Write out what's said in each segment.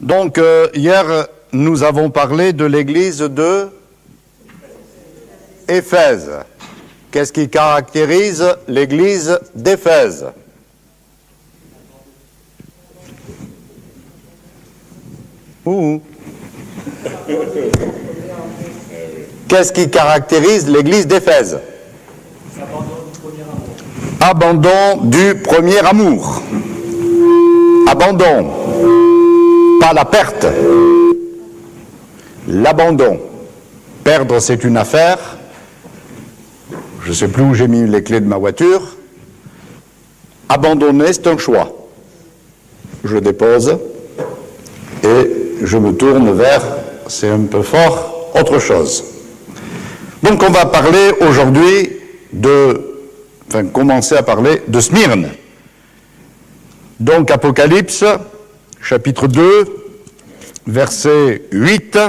Donc, hier, nous avons parlé de l'église de Éphèse. Qu'est-ce qui caractérise l'église d'Éphèse? Qu'est-ce qui caractérise l'église d'Éphèse? Abandon du premier amour. Abandon. Pas la perte. L'abandon. Perdre, c'est une affaire. Je ne sais plus où j'ai mis les clés de ma voiture. Abandonner, c'est un choix. Je dépose et je me tourne vers, c'est un peu fort, autre chose. Donc on va parler aujourd'hui commencer à parler de Smyrne. Donc Apocalypse, chapitre 2, verset 8,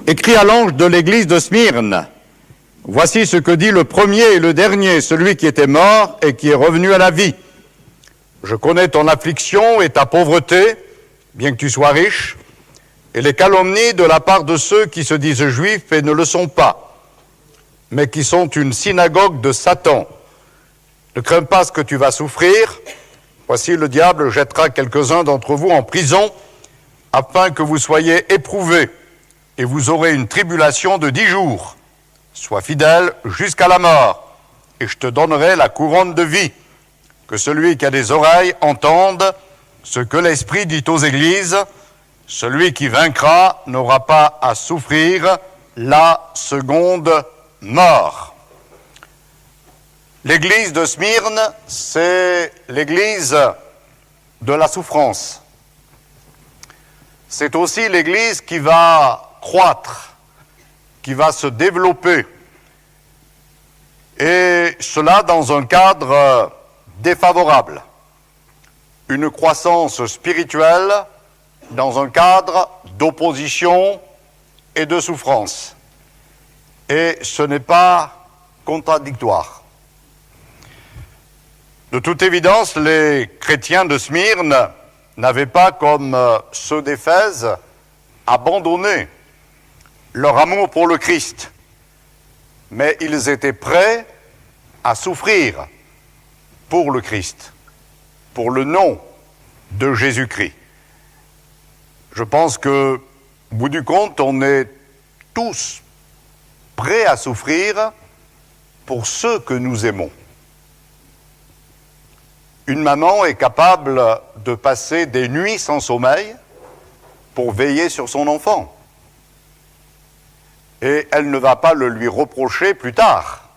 écrit à l'ange de l'église de Smyrne. Voici ce que dit le premier et le dernier, celui qui était mort et qui est revenu à la vie. Je connais ton affliction et ta pauvreté, bien que tu sois riche, et les calomnies de la part de ceux qui se disent juifs et ne le sont pas, mais qui sont une synagogue de Satan. Ne crains pas ce que tu vas souffrir. Voici, le diable jettera quelques-uns d'entre vous en prison, afin que vous soyez éprouvés, et vous aurez une tribulation de 10 jours. Sois fidèle jusqu'à la mort, et je te donnerai la couronne de vie. Que celui qui a des oreilles entende ce que l'Esprit dit aux églises. Celui qui vaincra n'aura pas à souffrir la seconde mort. L'église de Smyrne, c'est l'église de la souffrance. C'est aussi l'église qui va croître, qui va se développer, et cela dans un cadre défavorable. Une croissance spirituelle dans un cadre d'opposition et de souffrance. Et ce n'est pas contradictoire. De toute évidence, les chrétiens de Smyrne n'avaient pas, comme ceux d'Éphèse, abandonné leur amour pour le Christ, mais ils étaient prêts à souffrir pour le Christ, pour le nom de Jésus-Christ. Je pense que, au bout du compte, on est tous prêts à souffrir pour ceux que nous aimons. Une maman est capable de passer des nuits sans sommeil pour veiller sur son enfant. Et elle ne va pas le lui reprocher plus tard.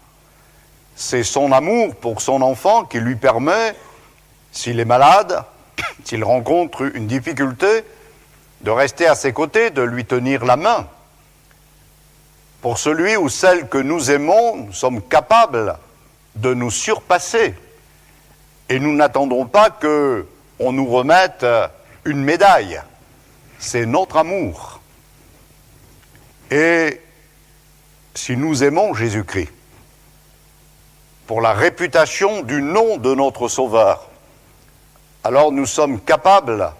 C'est son amour pour son enfant qui lui permet, s'il est malade, s'il rencontre une difficulté, de rester à ses côtés, de lui tenir la main. Pour celui ou celle que nous aimons, nous sommes capables de nous surpasser. Et nous n'attendons pas qu'on nous remette une médaille. C'est notre amour. Et si nous aimons Jésus-Christ, pour la réputation du nom de notre Sauveur, alors nous sommes capables,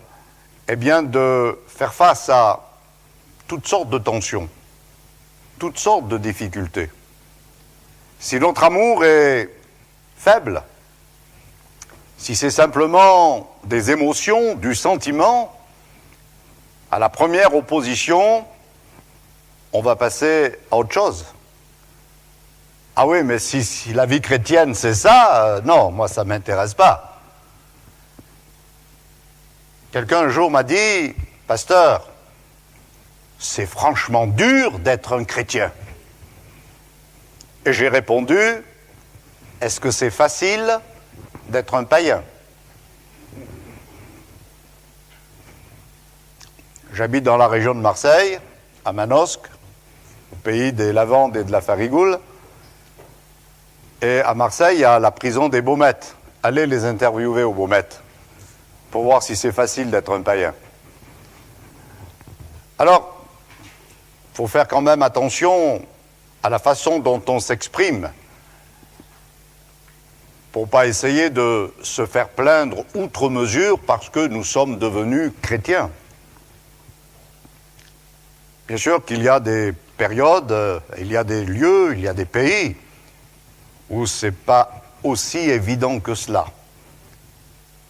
de faire face à toutes sortes de tensions, toutes sortes de difficultés. Si notre amour est faible, si c'est simplement des émotions, du sentiment, à la première opposition, on va passer à autre chose. Ah oui, mais si la vie chrétienne c'est ça, non, moi ça ne m'intéresse pas. Quelqu'un un jour m'a dit, « Pasteur, c'est franchement dur d'être un chrétien. » Et j'ai répondu, « Est-ce que c'est facile d'être un païen ?» J'habite dans la région de Marseille, à Manosque, au pays des lavandes et de la farigoule. Et à Marseille, il y a la prison des Baumettes. Allez les interviewer aux Baumettes pour voir si c'est facile d'être un païen. Alors, il faut faire quand même attention à la façon dont on s'exprime. pour ne pas essayer de se faire plaindre outre mesure parce que nous sommes devenus chrétiens. Bien sûr qu'il y a des périodes, il y a des lieux, il y a des pays où ce n'est pas aussi évident que cela.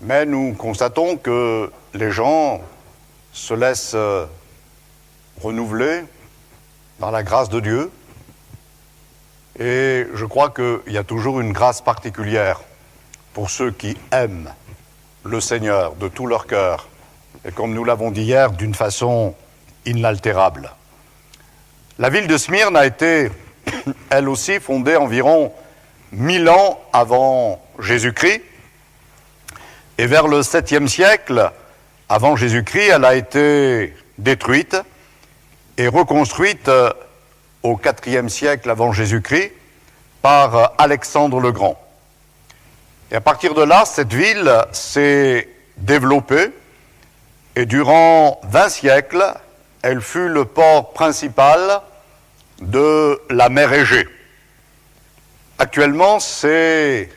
Mais nous constatons que les gens se laissent renouveler par la grâce de Dieu. Et je crois qu'il y a toujours une grâce particulière pour ceux qui aiment le Seigneur de tout leur cœur, et comme nous l'avons dit hier, d'une façon inaltérable. La ville de Smyrne a été, elle aussi, fondée environ 1000 ans avant Jésus-Christ, et vers le 7e siècle avant Jésus-Christ, elle a été détruite et reconstruite au IVe siècle avant Jésus-Christ par Alexandre le Grand. Et à partir de là, cette ville s'est développée et durant 20 siècles, elle fut le port principal de la mer Égée. Actuellement, c'est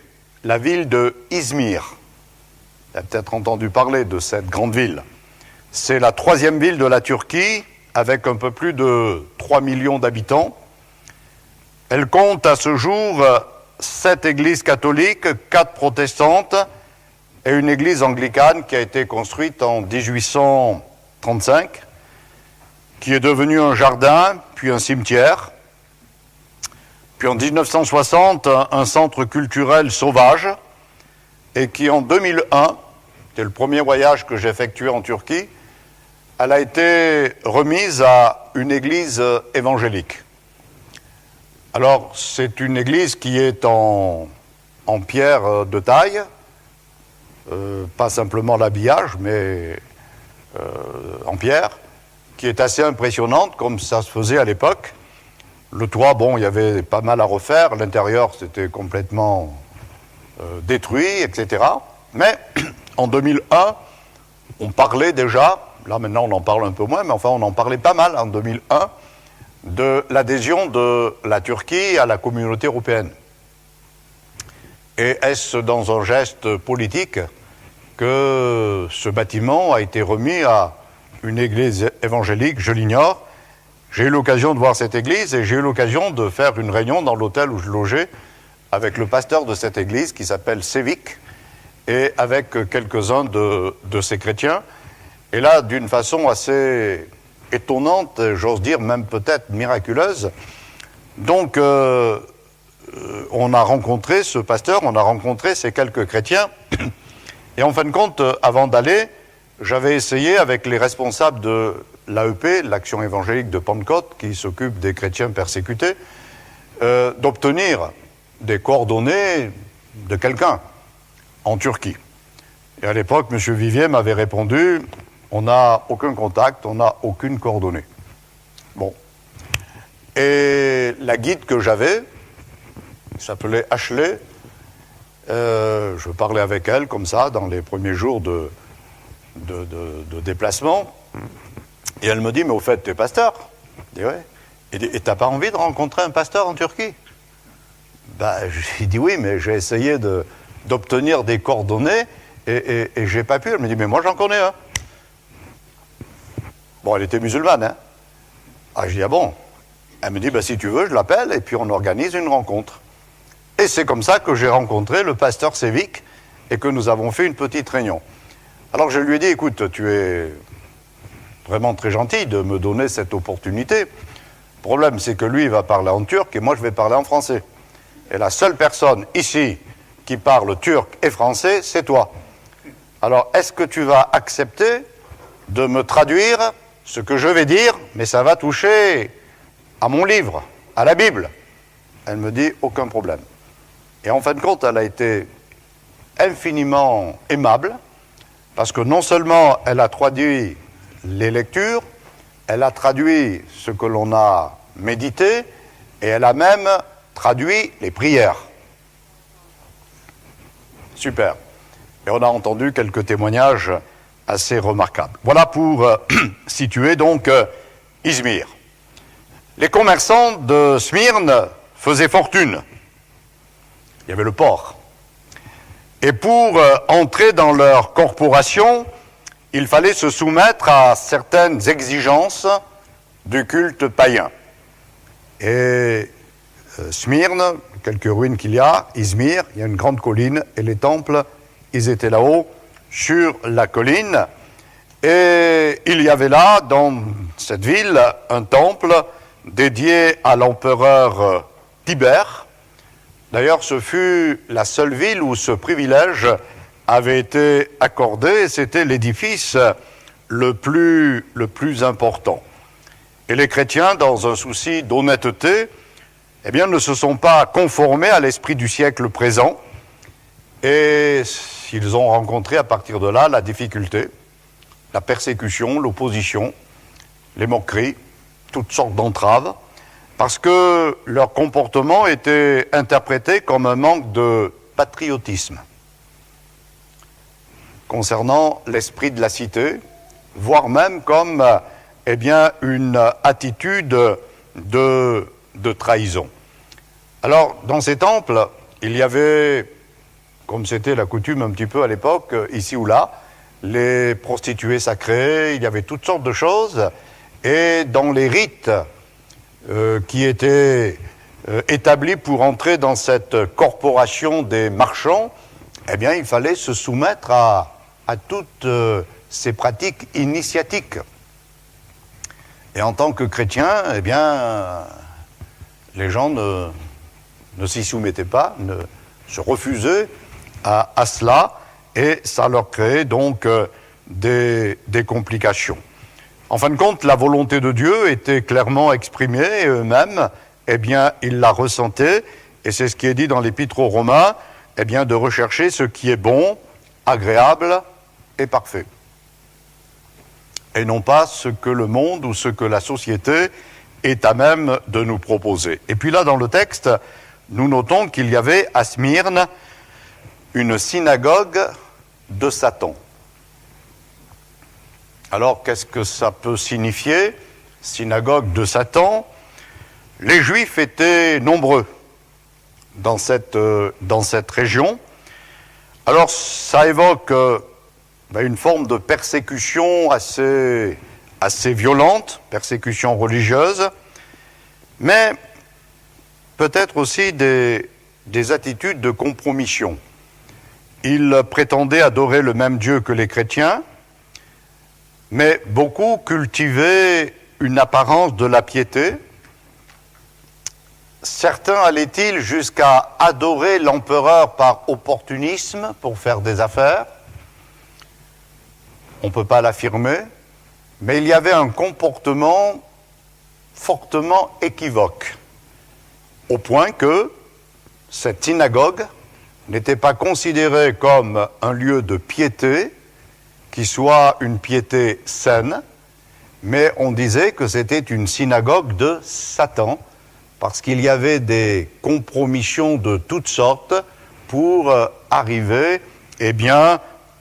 la ville de Izmir. Vous avez peut-être entendu parler de cette grande ville. C'est la 3e ville de la Turquie, avec un peu plus de 3 millions d'habitants. Elle compte à ce jour 7 églises catholiques, 4 protestantes et une église anglicane qui a été construite en 1835, qui est devenue un jardin, puis un cimetière, puis en 1960 un centre culturel sauvage, et qui en 2001, c'était le premier voyage que j'ai effectué en Turquie, elle a été remise à une église évangélique. Alors, c'est une église qui est en pierre de taille, pas simplement l'habillage, mais en pierre, qui est assez impressionnante, comme ça se faisait à l'époque. Le toit, bon, il y avait pas mal à refaire, l'intérieur, c'était complètement détruit, etc. Mais en 2001, on parlait déjà, là maintenant on en parle un peu moins, mais enfin on en parlait pas mal en 2001, de l'adhésion de la Turquie à la communauté européenne. Et est-ce dans un geste politique que ce bâtiment a été remis à une église évangélique? Je l'ignore. J'ai eu l'occasion de voir cette église et j'ai eu l'occasion de faire une réunion dans l'hôtel où je logeais avec le pasteur de cette église qui s'appelle Sevik et avec quelques-uns de ces chrétiens. Et là, d'une façon assez étonnante, j'ose dire même peut-être miraculeuse, donc on a rencontré ce pasteur, on a rencontré ces quelques chrétiens, et en fin de compte, avant d'aller, j'avais essayé avec les responsables de l'AEP, l'Action évangélique de Pentecôte, qui s'occupe des chrétiens persécutés, d'obtenir des coordonnées de quelqu'un en Turquie. Et à l'époque, M. Vivier m'avait répondu, on n'a aucun contact, on n'a aucune coordonnée. Bon. Et la guide que j'avais, s'appelait Ashley, je parlais avec elle comme ça, dans les premiers jours de déplacement, et elle me dit, mais au fait, tu es pasteur? Je dis, ouais. Et t'as pas envie de rencontrer un pasteur en Turquie? J'ai dit oui, mais j'ai essayé d'obtenir des coordonnées et j'ai pas pu. Elle me dit, mais moi j'en connais un. Bon, elle était musulmane, hein. Je dis, ah bon? Elle me dit, si tu veux, je l'appelle et puis on organise une rencontre. Et c'est comme ça que j'ai rencontré le pasteur Sevik et que nous avons fait une petite réunion. Alors je lui ai dit, écoute, tu es vraiment très gentil de me donner cette opportunité. Le problème, c'est que lui, il va parler en turc et moi, je vais parler en français. Et la seule personne ici qui parle turc et français, c'est toi. Alors, est-ce que tu vas accepter de me traduire ce que je vais dire, mais ça va toucher à mon livre, à la Bible? Elle me dit, aucun problème. Et en fin de compte, elle a été infiniment aimable, parce que non seulement elle a traduit les lectures, elle a traduit ce que l'on a médité, et elle a même traduit les prières. Super. Et on a entendu quelques témoignages assez remarquables. Voilà pour situer donc Izmir. Les commerçants de Smyrne faisaient fortune. Il y avait le port. Et pour entrer dans leur corporation, il fallait se soumettre à certaines exigences du culte païen. Et Smyrne, quelques ruines qu'il y a, Izmir, il y a une grande colline, et les temples, ils étaient là-haut, sur la colline. Et il y avait là, dans cette ville, un temple dédié à l'empereur Tibère. D'ailleurs, ce fut la seule ville où ce privilège avait été accordé, et c'était l'édifice le plus important. Et les chrétiens, dans un souci d'honnêteté, eh bien, ne se sont pas conformés à l'esprit du siècle présent, et ils ont rencontré à partir de là la difficulté, la persécution, l'opposition, les moqueries, toutes sortes d'entraves, parce que leur comportement était interprété comme un manque de patriotisme concernant l'esprit de la cité, voire même comme une attitude de trahison. Alors, dans ces temples, il y avait, comme c'était la coutume un petit peu à l'époque, ici ou là, les prostituées sacrées, il y avait toutes sortes de choses, et dans les rites qui étaient établis pour entrer dans cette corporation des marchands, eh bien, il fallait se soumettre à toutes ces pratiques initiatiques. Et en tant que chrétien, eh bien, les gens ne s'y soumettaient pas, se refusaient à cela, et ça leur créait donc des complications. En fin de compte, la volonté de Dieu était clairement exprimée, et eux-mêmes, eh bien, ils la ressentaient, et c'est ce qui est dit dans l'Épître aux Romains, eh bien, de rechercher ce qui est bon, agréable et parfait. Et non pas ce que le monde ou ce que la société est à même de nous proposer. Et puis là, dans le texte, nous notons qu'il y avait à Smyrne une synagogue de Satan. Alors, qu'est-ce que ça peut signifier, synagogue de Satan? Les Juifs étaient nombreux dans cette région. Alors, ça évoque une forme de persécution assez violente, persécution religieuse, mais peut-être aussi des attitudes de compromission. Ils prétendaient adorer le même Dieu que les chrétiens, mais beaucoup cultivaient une apparence de la piété. Certains allaient-ils jusqu'à adorer l'empereur par opportunisme pour faire des affaires? On ne peut pas l'affirmer, mais il y avait un comportement fortement équivoque, au point que cette synagogue n'était pas considérée comme un lieu de piété, qui soit une piété saine, mais on disait que c'était une synagogue de Satan, parce qu'il y avait des compromissions de toutes sortes pour arriver,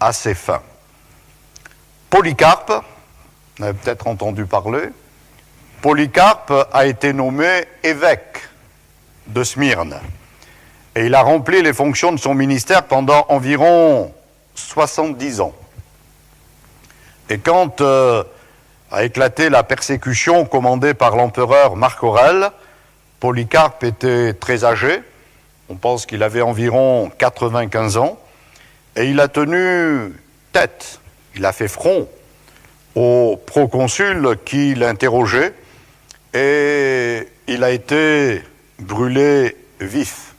à ses fins. Polycarpe, vous avez peut-être entendu parler, Polycarpe a été nommé évêque de Smyrne, et il a rempli les fonctions de son ministère pendant environ 70 ans. Et quand a éclaté la persécution commandée par l'empereur Marc Aurèle, Polycarpe était très âgé, on pense qu'il avait environ 95 ans, et il a tenu tête, il a fait front au proconsul qui l'interrogeait, et il a été brûlé vif.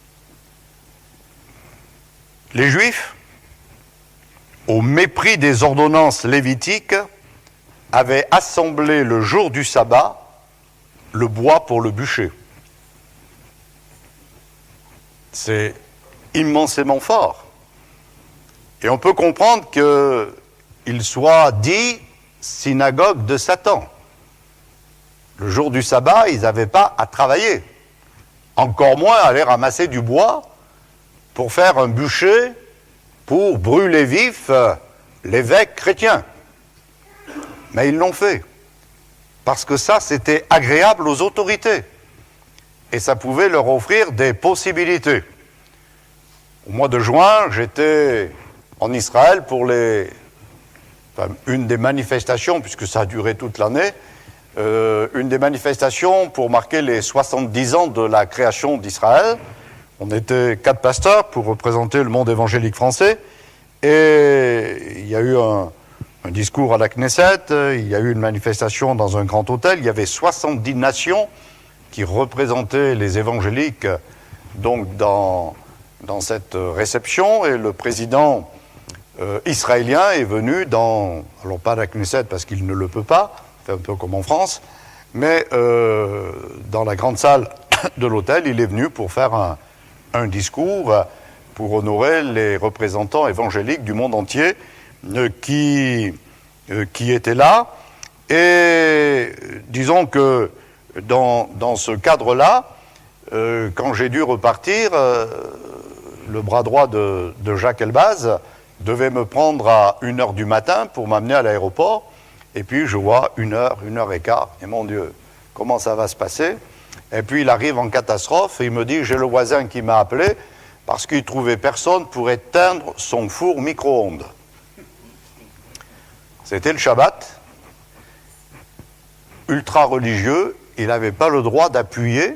Les Juifs, au mépris des ordonnances lévitiques, avaient assemblé le jour du sabbat le bois pour le bûcher. C'est immensément fort. Et on peut comprendre qu'il soit dit synagogue de Satan. Le jour du sabbat, ils n'avaient pas à travailler, encore moins à aller ramasser du bois pour faire un bûcher pour brûler vif l'évêque chrétien. Mais ils l'ont fait, parce que ça, c'était agréable aux autorités, et ça pouvait leur offrir des possibilités. Au mois de juin, j'étais en Israël pour une des manifestations, puisque ça a duré toute l'année, une des manifestations pour marquer les 70 ans de la création d'Israël. On était 4 pasteurs pour représenter le monde évangélique français, et il y a eu un discours à la Knesset, il y a eu une manifestation dans un grand hôtel, il y avait 70 nations qui représentaient les évangéliques donc dans cette réception, et le président israélien est venu alors pas à la Knesset parce qu'il ne le peut pas, c'est un peu comme en France, mais dans la grande salle de l'hôtel, il est venu pour faire un discours pour honorer les représentants évangéliques du monde entier qui étaient là. Et disons que dans ce cadre-là, quand j'ai dû repartir, le bras droit de Jacques Elbaz devait me prendre à 1h du matin pour m'amener à l'aéroport, et puis je vois 1h et quart, et mon Dieu, comment ça va se passer? Et puis il arrive en catastrophe, et il me dit, j'ai le voisin qui m'a appelé, parce qu'il trouvait personne pour éteindre son four micro-ondes. C'était le Shabbat, ultra religieux, il n'avait pas le droit d'appuyer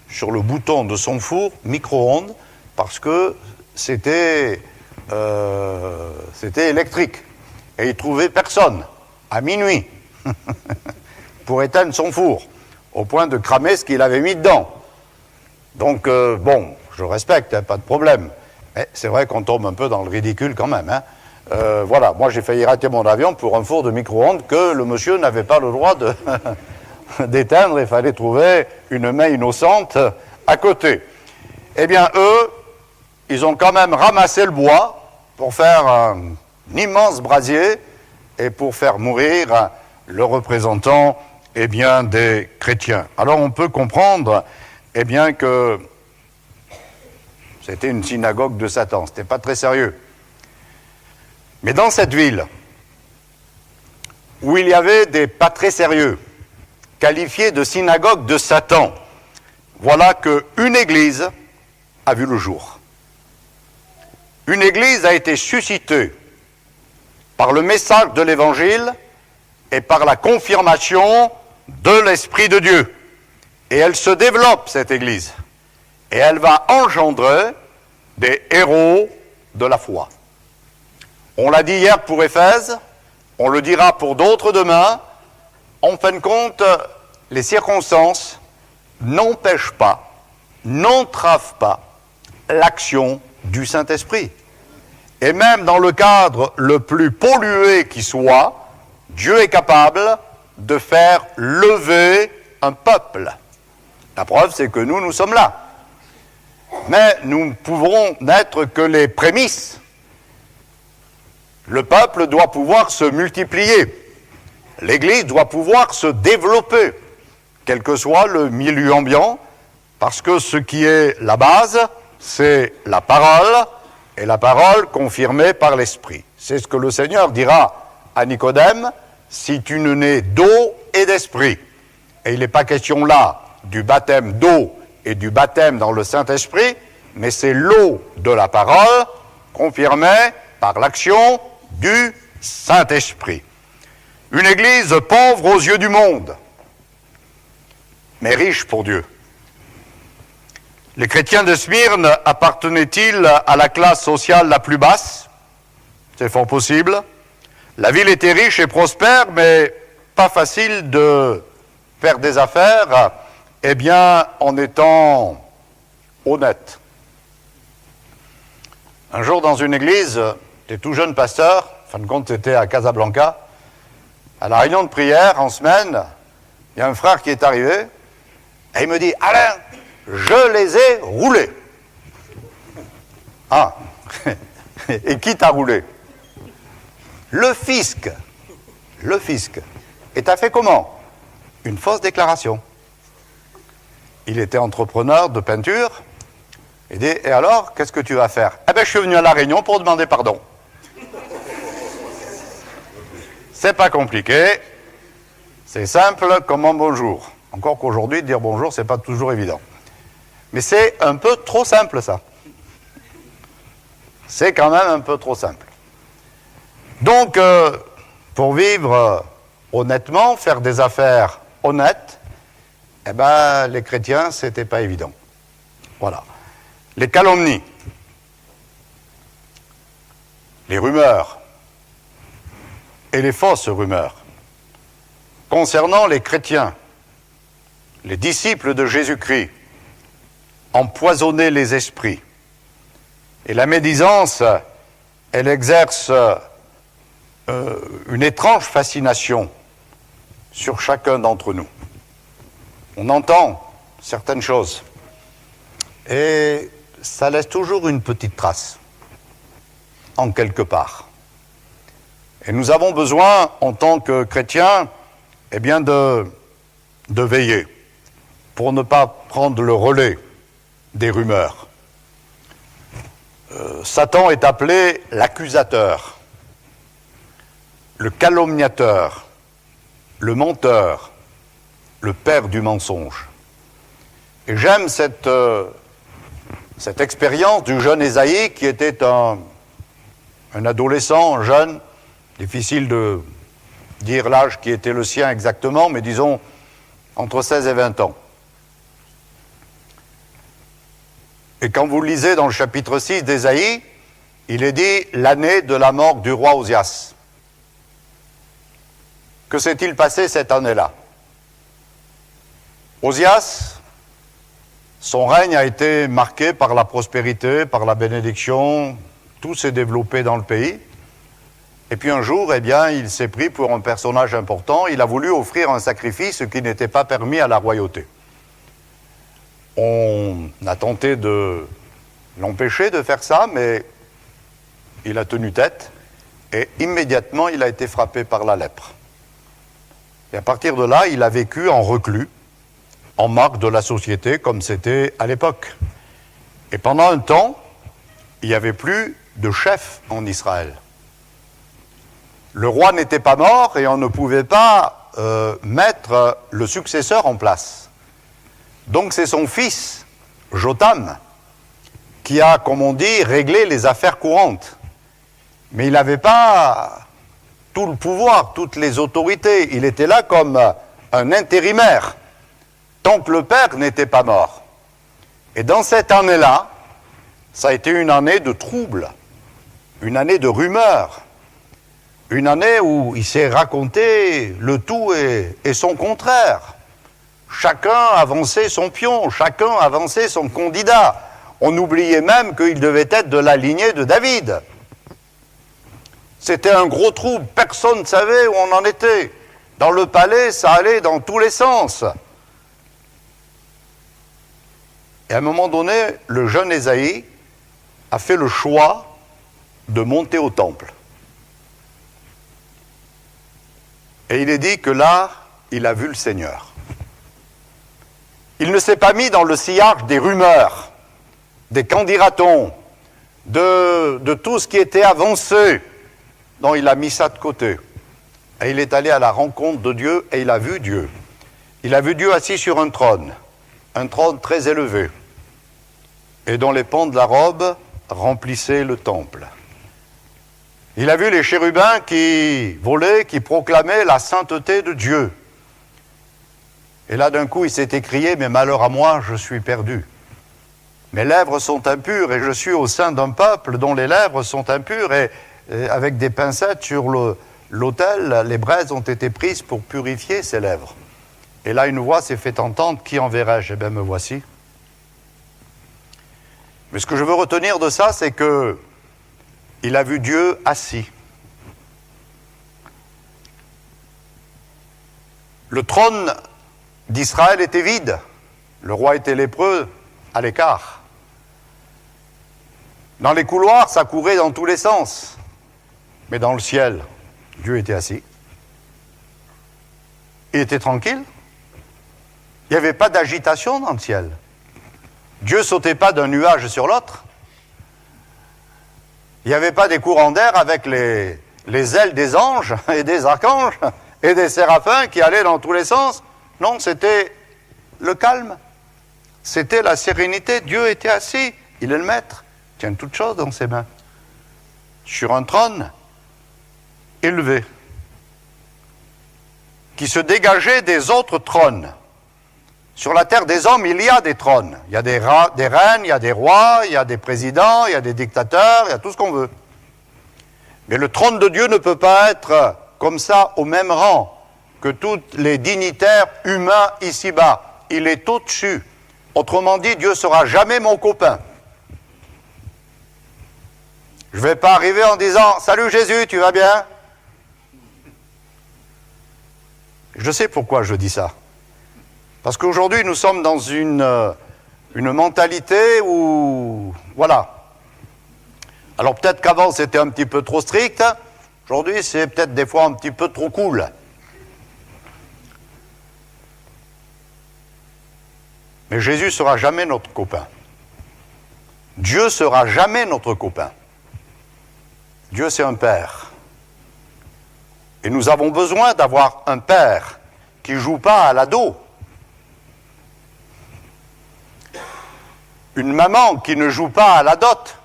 sur le bouton de son four micro-ondes, parce que c'était électrique. Et il trouvait personne, à minuit, pour éteindre son four, au point de cramer ce qu'il avait mis dedans. Donc, bon, je respecte, hein, pas de problème. Mais c'est vrai qu'on tombe un peu dans le ridicule quand même. Hein. Voilà, moi j'ai failli rater mon avion pour un four de micro-ondes que le monsieur n'avait pas le droit d'éteindre. Il fallait trouver une main innocente à côté. Eh bien, eux, ils ont quand même ramassé le bois pour faire un immense brasier et pour faire mourir le représentant des chrétiens. Alors on peut comprendre que c'était une synagogue de Satan, c'était pas très sérieux. Mais dans cette ville, où il y avait des pas très sérieux, qualifiés de synagogue de Satan, voilà qu'une église a vu le jour. Une église a été suscitée par le message de l'Évangile et par la confirmation de l'Esprit de Dieu. Et elle se développe, cette église. Et elle va engendrer des héros de la foi. On l'a dit hier pour Éphèse, on le dira pour d'autres demain. En fin de compte, les circonstances n'empêchent pas, n'entravent pas l'action du Saint-Esprit. Et même dans le cadre le plus pollué qui soit, Dieu est capable de faire lever un peuple. La preuve, c'est que nous sommes là. Mais nous ne pouvons n'être que les prémices. Le peuple doit pouvoir se multiplier. L'Église doit pouvoir se développer, quel que soit le milieu ambiant, parce que ce qui est la base, c'est la parole, et la parole confirmée par l'Esprit. C'est ce que le Seigneur dira à Nicodème, si tu ne nais d'eau et d'esprit. Et il n'est pas question là du baptême d'eau et du baptême dans le Saint-Esprit, mais c'est l'eau de la parole confirmée par l'action du Saint-Esprit. Une église pauvre aux yeux du monde, mais riche pour Dieu. Les chrétiens de Smyrne appartenaient-ils à la classe sociale la plus basse? C'est fort possible. La ville était riche et prospère, mais pas facile de faire des affaires, en étant honnête. Un jour, dans une église, j'étais tout jeune pasteur, en fin de compte, c'était à Casablanca, à la réunion de prière, en semaine, il y a un frère qui est arrivé, et il me dit, Alain, je les ai roulés. Ah, et qui t'a roulé? Le fisc. Le fisc. Et t'as fait comment? Une fausse déclaration. Il était entrepreneur de peinture. Il dit, et alors, qu'est-ce que tu vas faire? Eh bien, je suis venu à la réunion pour demander pardon. C'est pas compliqué. C'est simple comme un bonjour. Encore qu'aujourd'hui, dire bonjour, c'est pas toujours évident. Mais c'est un peu trop simple, ça. C'est quand même un peu trop simple. Donc, pour vivre honnêtement, faire des affaires honnêtes, eh ben, les chrétiens, c'était pas évident. Voilà. Les calomnies, les rumeurs et les fausses rumeurs concernant les chrétiens, les disciples de Jésus-Christ, empoisonner les esprits. Et la médisance, elle exerce une étrange fascination sur chacun d'entre nous. On entend certaines choses et ça laisse toujours une petite trace, en quelque part. Et nous avons besoin, en tant que chrétiens, eh bien de veiller pour ne pas prendre le relais des rumeurs. Satan est appelé l'accusateur, le calomniateur, le menteur, le père du mensonge. Et j'aime cette expérience du jeune Ésaïe qui était un adolescent, un jeune, difficile de dire l'âge qui était le sien exactement, mais disons entre 16 et 20 ans. Et quand vous lisez dans le chapitre 6 d'Ésaïe, il est dit l'année de la mort du roi Osias. Que s'est-il passé cette année-là? Osias, son règne a été marqué par la prospérité, par la bénédiction, tout s'est développé dans le pays. Et puis un jour, eh bien, il s'est pris pour un personnage important, il a voulu offrir un sacrifice qui n'était pas permis à la royauté. On a tenté de l'empêcher de faire ça, mais il a tenu tête et immédiatement il a été frappé par la lèpre. Et à partir de là, il a vécu en reclus, en marge de la société comme c'était à l'époque. Et pendant un temps, il n'y avait plus de chef en Israël. Le roi n'était pas mort et on ne pouvait pas mettre le successeur en place. Donc c'est son fils, Jotham, qui a, comme on dit, réglé les affaires courantes. Mais il n'avait pas tout le pouvoir, toutes les autorités. Il était là comme un intérimaire, tant que le père n'était pas mort. Et dans cette année-là, ça a été une année de troubles, une année de rumeurs, une année où il s'est raconté le tout et son contraire. Chacun avançait son pion, chacun avançait son candidat. On oubliait même qu'il devait être de la lignée de David. C'était un gros trouble, personne ne savait où on en était. Dans le palais, ça allait dans tous les sens. Et à un moment donné, le jeune Ésaïe a fait le choix de monter au temple. Et il est dit que là, il a vu le Seigneur. Il ne s'est pas mis dans le sillage des rumeurs, des candidatons, de tout ce qui était avancé. Non, il a mis ça de côté. Et il est allé à la rencontre de Dieu et il a vu Dieu. Il a vu Dieu assis sur un trône très élevé, et dont les pans de la robe remplissaient le temple. Il a vu les chérubins qui volaient, qui proclamaient la sainteté de Dieu. Et là, d'un coup, il s'est écrié, mais malheur à moi, je suis perdu. Mes lèvres sont impures et je suis au sein d'un peuple dont les lèvres sont impures. Et avec des pincettes sur l'autel, les braises ont été prises pour purifier ses lèvres. Et là, une voix s'est fait entendre, qui enverrai-je? Eh bien, me voici. Mais ce que je veux retenir de ça, c'est que il a vu Dieu assis. Le trône d'Israël était vide. Le roi était lépreux, à l'écart. Dans les couloirs, ça courait dans tous les sens. Mais dans le ciel, Dieu était assis. Il était tranquille. Il n'y avait pas d'agitation dans le ciel. Dieu ne sautait pas d'un nuage sur l'autre. Il n'y avait pas des courants d'air avec les ailes des anges et des archanges et des séraphins qui allaient dans tous les sens. Non, c'était le calme. C'était la sérénité. Dieu était assis. Il est le maître. Il tient toutes choses dans ses mains. sur un trône élevé, qui se dégageait des autres trônes. Sur la terre des hommes, il y a des trônes. Il y a des reines, il y a des rois, il y a des présidents, il y a des dictateurs, il y a tout ce qu'on veut. Mais le trône de Dieu ne peut pas être comme ça au même rang que tous les dignitaires humains ici-bas. Il est au-dessus. Autrement dit, Dieu ne sera jamais mon copain. Je ne vais pas arriver en disant « Salut Jésus, tu vas bien ?» Je sais pourquoi je dis ça. Parce qu'aujourd'hui, nous sommes dans une mentalité où... Voilà. Alors peut-être qu'avant, c'était un petit peu trop strict. Aujourd'hui, c'est peut-être des fois un petit peu trop cool. Mais Jésus ne sera jamais notre copain. Dieu ne sera jamais notre copain. Dieu, c'est un Père. Et nous avons besoin d'avoir un Père qui ne joue pas à l'ado. Une maman qui ne joue pas à la dot,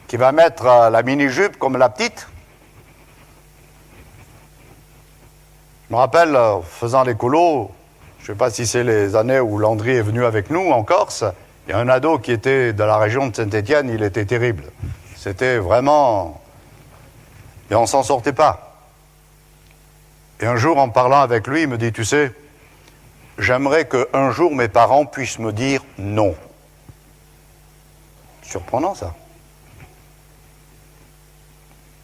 qui va mettre la mini-jupe comme la petite. Je me rappelle, faisant l'écolo, je ne sais pas si c'est les années où Landry est venu avec nous en Corse, il y a un ado qui était de la région de Saint-Étienne, il était terrible. C'était vraiment... Et on ne s'en sortait pas. Et un jour, en parlant avec lui, il me dit, tu sais, j'aimerais qu'un jour mes parents puissent me dire non. Surprenant, ça.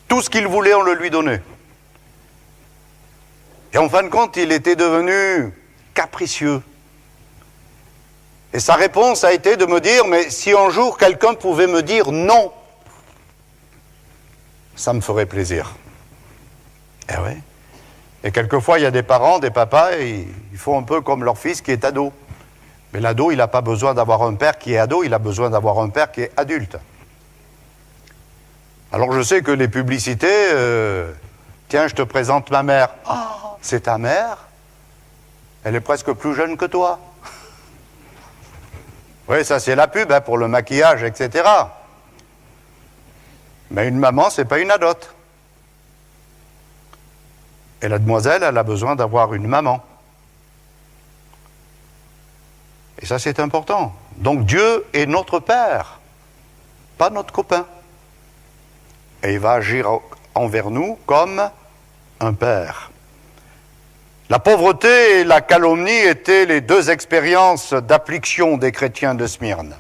Tout ce qu'il voulait, on le lui donnait. Et en fin de compte, il était devenu capricieux. Et sa réponse a été de me dire, mais si un jour quelqu'un pouvait me dire non, ça me ferait plaisir. Eh oui. Et quelquefois, il y a des parents, des papas, et ils font un peu comme leur fils qui est ado. Mais l'ado, il n'a pas besoin d'avoir un père qui est ado, il a besoin d'avoir un père qui est adulte. Alors je sais que les publicités, tiens, je te présente ma mère. Ah, c'est ta mère? Elle est presque plus jeune que toi. Oui, ça c'est la pub, hein, pour le maquillage, etc. Mais une maman, c'est pas une adote. Et la demoiselle, elle a besoin d'avoir une maman. Et ça, c'est important. Donc Dieu est notre Père, pas notre copain. Et il va agir envers nous comme un Père. La pauvreté et la calomnie étaient les deux expériences d'affliction des chrétiens de Smyrne.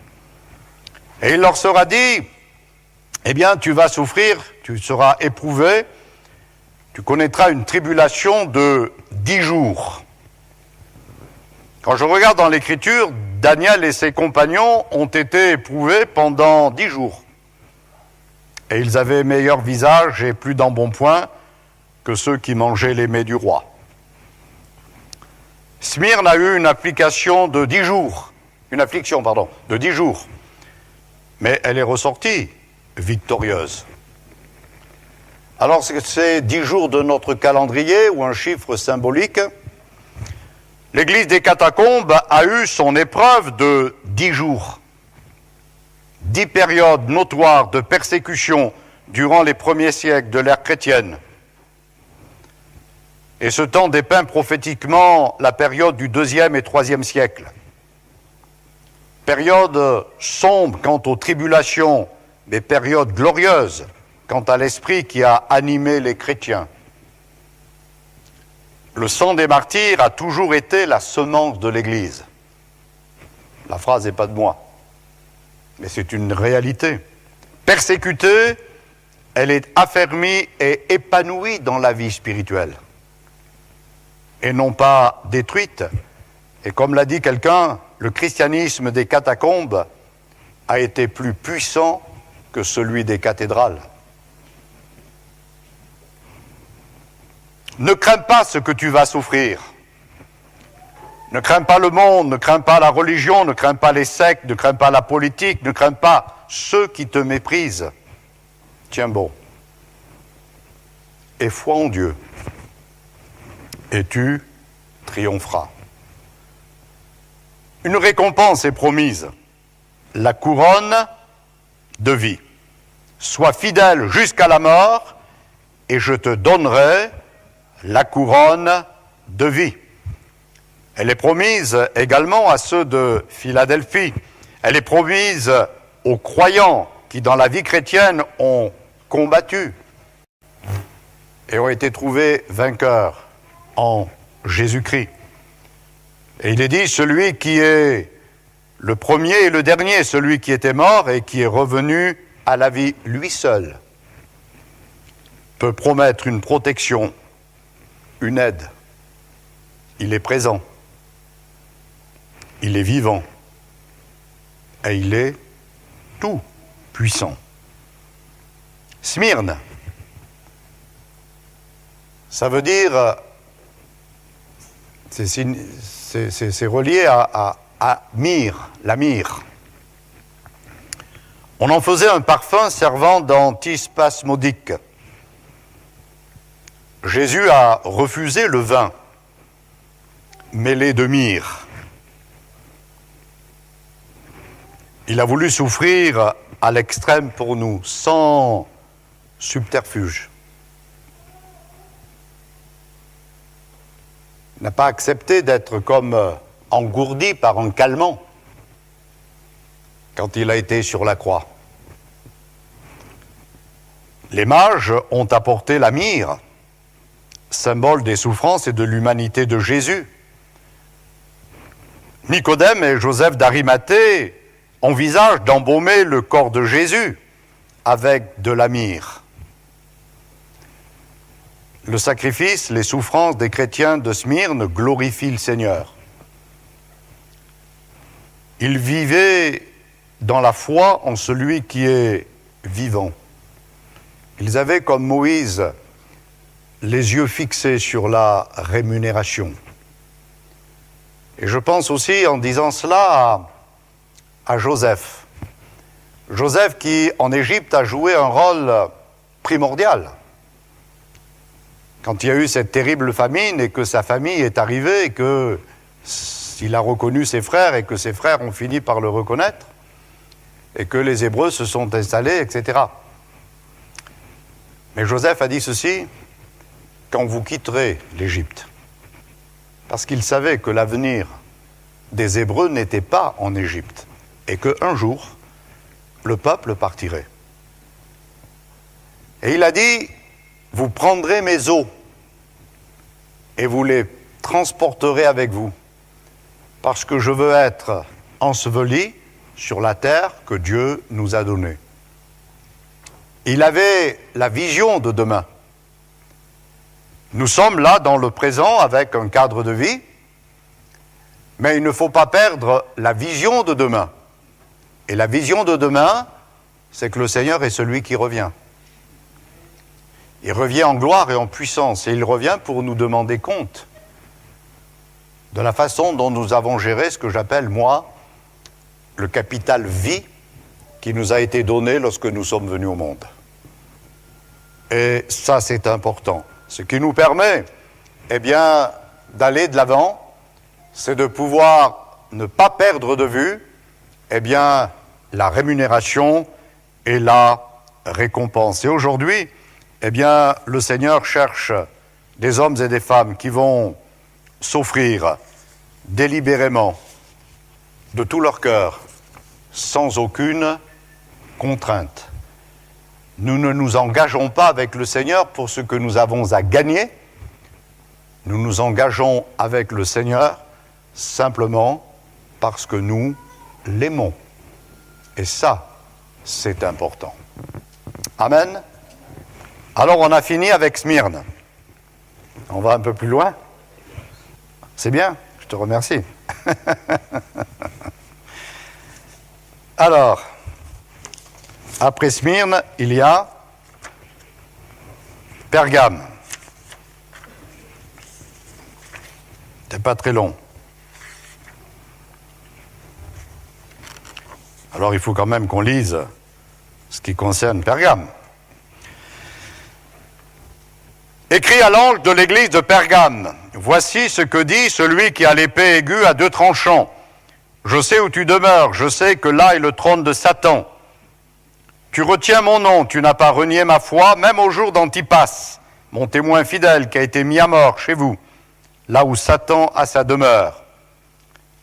Et il leur sera dit, eh bien, tu vas souffrir, tu seras éprouvé, tu connaîtras une tribulation de 10 jours. Quand je regarde dans l'Écriture, Daniel et ses compagnons ont été éprouvés pendant 10 jours. Et ils avaient meilleur visage et plus d'embonpoint que ceux qui mangeaient les mets du roi. Smyrne a eu une affliction de 10 jours. Une affliction, pardon, de 10 jours. Mais elle est ressortie victorieuse. Alors c'est 10 jours de notre calendrier ou un chiffre symbolique. L'église des catacombes a eu son épreuve de 10 jours. 10 périodes notoires de persécution durant les premiers siècles de l'ère chrétienne. Et ce temps dépeint prophétiquement la période du 2e et 3e siècle. Période sombre quant aux tribulations, mais période glorieuse quant à l'esprit qui a animé les chrétiens. Le sang des martyrs a toujours été la semence de l'Église. La phrase n'est pas de moi, mais c'est une réalité. Persécutée, elle est affermie et épanouie dans la vie spirituelle, et non pas détruite. Et comme l'a dit quelqu'un, le christianisme des catacombes a été plus puissant que celui des cathédrales. Ne crains pas ce que tu vas souffrir. Ne crains pas le monde, ne crains pas la religion, ne crains pas les sectes, ne crains pas la politique, ne crains pas ceux qui te méprisent. Tiens bon. Et foi en Dieu. Et tu triompheras. Une récompense est promise, la couronne de vie. sois fidèle jusqu'à la mort, et je te donnerai la couronne de vie. Elle est promise également à ceux de Philadelphie. Elle est promise aux croyants qui, dans la vie chrétienne, ont combattu et ont été trouvés vainqueurs en Jésus-Christ. Et il est dit, celui qui est le premier et le dernier, celui qui était mort et qui est revenu à la vie, lui seul, peut promettre une protection, une aide. Il est présent, il est vivant et il est tout puissant. Smyrne, ça veut dire, c'est relié à myrrhe, la myrrhe. On en faisait un parfum servant d'antispasmodique. Jésus a refusé le vin mêlé de myrrhe. Il a voulu souffrir à l'extrême pour nous, sans subterfuge. Il n'a pas accepté d'être comme engourdi par un calmant quand il a été sur la croix. Les mages ont apporté la myrrhe, symbole des souffrances et de l'humanité de Jésus. Nicodème et Joseph d'Arimathée envisagent d'embaumer le corps de Jésus avec de la myrrhe. Le sacrifice, les souffrances des chrétiens de Smyrne glorifient le Seigneur. Ils vivaient dans la foi en celui qui est vivant. Ils avaient, comme Moïse, les yeux fixés sur la rémunération. Et je pense aussi, en disant cela, à Joseph. Joseph qui, en Égypte, a joué un rôle primordial. Quand il y a eu cette terrible famine et que sa famille est arrivée et qu'il a reconnu ses frères et que ses frères ont fini par le reconnaître et que les Hébreux se sont installés, etc. Mais Joseph a dit ceci, quand vous quitterez l'Égypte, parce qu'il savait que l'avenir des Hébreux n'était pas en Égypte et qu'un jour, le peuple partirait. Et il a dit, vous prendrez mes os et vous les transporterez avec vous, parce que je veux être enseveli sur la terre que Dieu nous a donnée. Il avait la vision de demain. Nous sommes là dans le présent avec un cadre de vie, mais il ne faut pas perdre la vision de demain. Et la vision de demain, c'est que le Seigneur est celui qui revient. Il revient en gloire et en puissance, et il revient pour nous demander compte de la façon dont nous avons géré ce que j'appelle, moi, le capital vie qui nous a été donné lorsque nous sommes venus au monde. Et ça, c'est important. Ce qui nous permet, eh bien, d'aller de l'avant, c'est de pouvoir ne pas perdre de vue, eh bien, la rémunération et la récompense. Et aujourd'hui, eh bien, le Seigneur cherche des hommes et des femmes qui vont s'offrir délibérément, de tout leur cœur, sans aucune contrainte. Nous ne nous engageons pas avec le Seigneur pour ce que nous avons à gagner. Nous nous engageons avec le Seigneur simplement parce que nous l'aimons. Et ça, c'est important. Amen. Alors, on a fini avec Smyrne. On va un peu plus loin. C'est bien, je te remercie. Alors, après Smyrne, il y a Pergame. C'est pas très long. Alors, il faut quand même qu'on lise ce qui concerne Pergame. Écrit à l'ange de l'église de Pergame, voici ce que dit celui qui a l'épée aiguë à deux tranchants. Je sais où tu demeures, je sais que là est le trône de Satan. Tu retiens mon nom, tu n'as pas renié ma foi, même au jour d'Antipas, mon témoin fidèle qui a été mis à mort chez vous, là où Satan a sa demeure.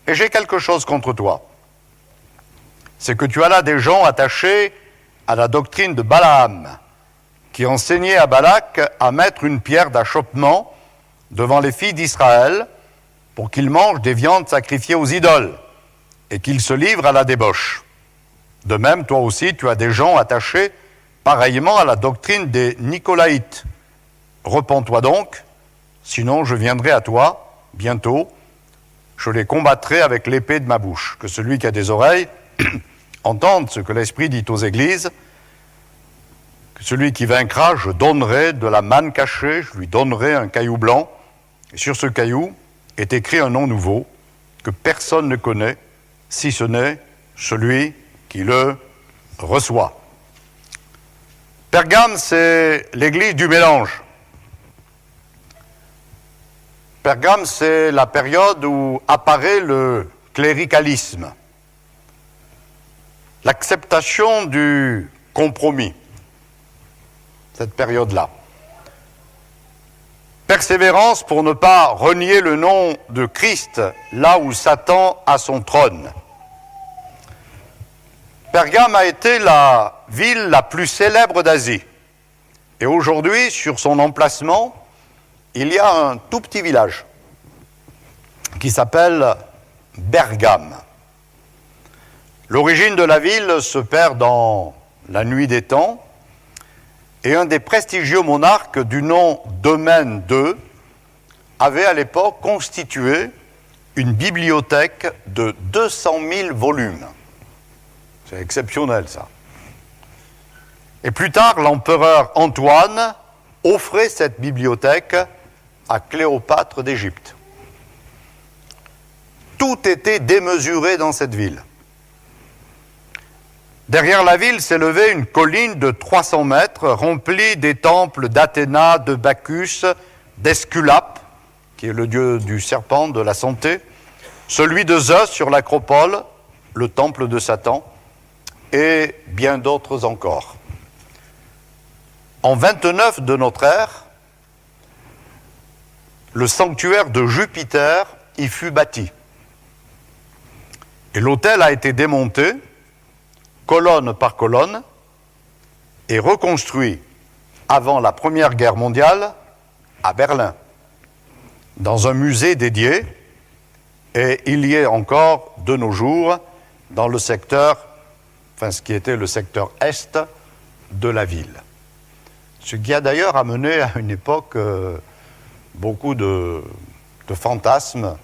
Et j'ai quelque chose contre toi. C'est que tu as là des gens attachés à la doctrine de Balaam, qui enseignait à Balak à mettre une pierre d'achoppement devant les filles d'Israël pour qu'ils mangent des viandes sacrifiées aux idoles et qu'ils se livrent à la débauche. De même, toi aussi, tu as des gens attachés pareillement à la doctrine des Nicolaïtes. Repens-toi donc, sinon je viendrai à toi bientôt, je les combattrai avec l'épée de ma bouche. Que celui qui a des oreilles entende ce que l'Esprit dit aux églises, que celui qui vaincra, je donnerai de la manne cachée, je lui donnerai un caillou blanc, et sur ce caillou est écrit un nom nouveau que personne ne connaît, si ce n'est celui qui le reçoit. Pergame, c'est l'église du mélange. Pergame, c'est la période où apparaît le cléricalisme, l'acceptation du compromis, cette période-là. Persévérance pour ne pas renier le nom de Christ là où Satan a son trône. Pergame a été la ville la plus célèbre d'Asie. Et aujourd'hui, sur son emplacement, il y a un tout petit village qui s'appelle Bergame. L'origine de la ville se perd dans la nuit des temps, et un des prestigieux monarques du nom d'Eumène II avait à l'époque constitué une bibliothèque de 200 000 volumes. C'est exceptionnel, ça. Et plus tard, l'empereur Antoine offrait cette bibliothèque à Cléopâtre d'Égypte. Tout était démesuré dans cette ville. Derrière la ville s'élevait une colline de 300 mètres remplie des temples d'Athéna, de Bacchus, d'Esculape, qui est le dieu du serpent, de la santé, celui de Zeus sur l'acropole, le temple de Satan, et bien d'autres encore. En 29 de notre ère, le sanctuaire de Jupiter y fut bâti. Et l'autel a été démonté, colonne par colonne, et reconstruit avant la Première Guerre mondiale à Berlin, dans un musée dédié, et il y est encore de nos jours dans le secteur, ce qui était le secteur est de la ville. Ce qui a d'ailleurs amené à une époque beaucoup de fantasmes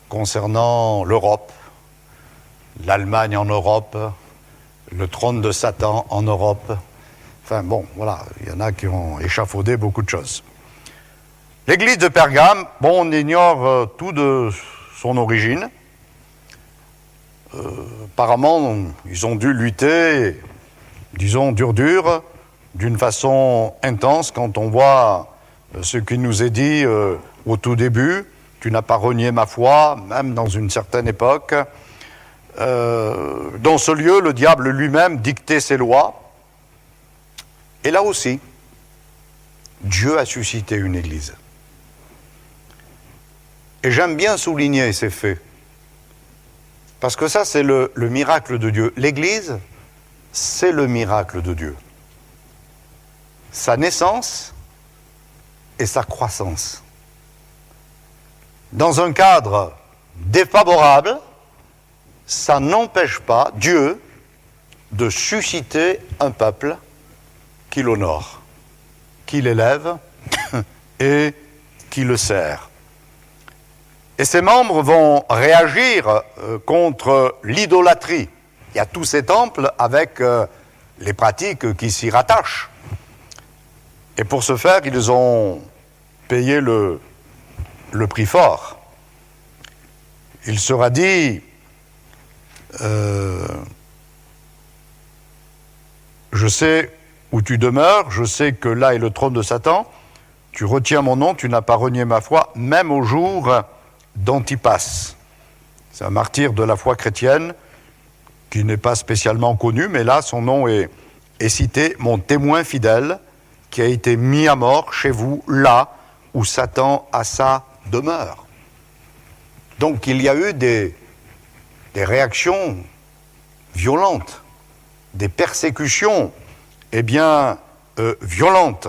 concernant l'Europe, l'Allemagne en Europe, le trône de Satan en Europe. Enfin bon, voilà, il y en a qui ont échafaudé beaucoup de choses. L'église de Pergame, on ignore tout de son origine. Apparemment, ils ont dû lutter, disons, dur, d'une façon intense, quand on voit ce qui nous est dit au tout début. Tu n'as pas renié ma foi, même dans une certaine époque. Dans ce lieu, le diable lui-même dictait ses lois. Et là aussi, Dieu a suscité une église. Et j'aime bien souligner ces faits. Parce que ça, c'est le miracle de Dieu. L'église, c'est le miracle de Dieu. Sa naissance et sa croissance. Dans un cadre défavorable, ça n'empêche pas Dieu de susciter un peuple qui l'honore, qui l'élève et qui le sert. Et ses membres vont réagir contre l'idolâtrie. Il y a tous ces temples avec les pratiques qui s'y rattachent. Et pour ce faire, ils ont payé le prix fort. Il sera dit, je sais où tu demeures, je sais que là est le trône de Satan, tu retiens mon nom, tu n'as pas renié ma foi, même au jour d'Antipas. C'est un martyr de la foi chrétienne qui n'est pas spécialement connu, mais là son nom est est cité « mon témoin fidèle qui a été mis à mort chez vous, là où Satan a sa demeure ». Donc il y a eu des réactions violentes, des persécutions, violentes.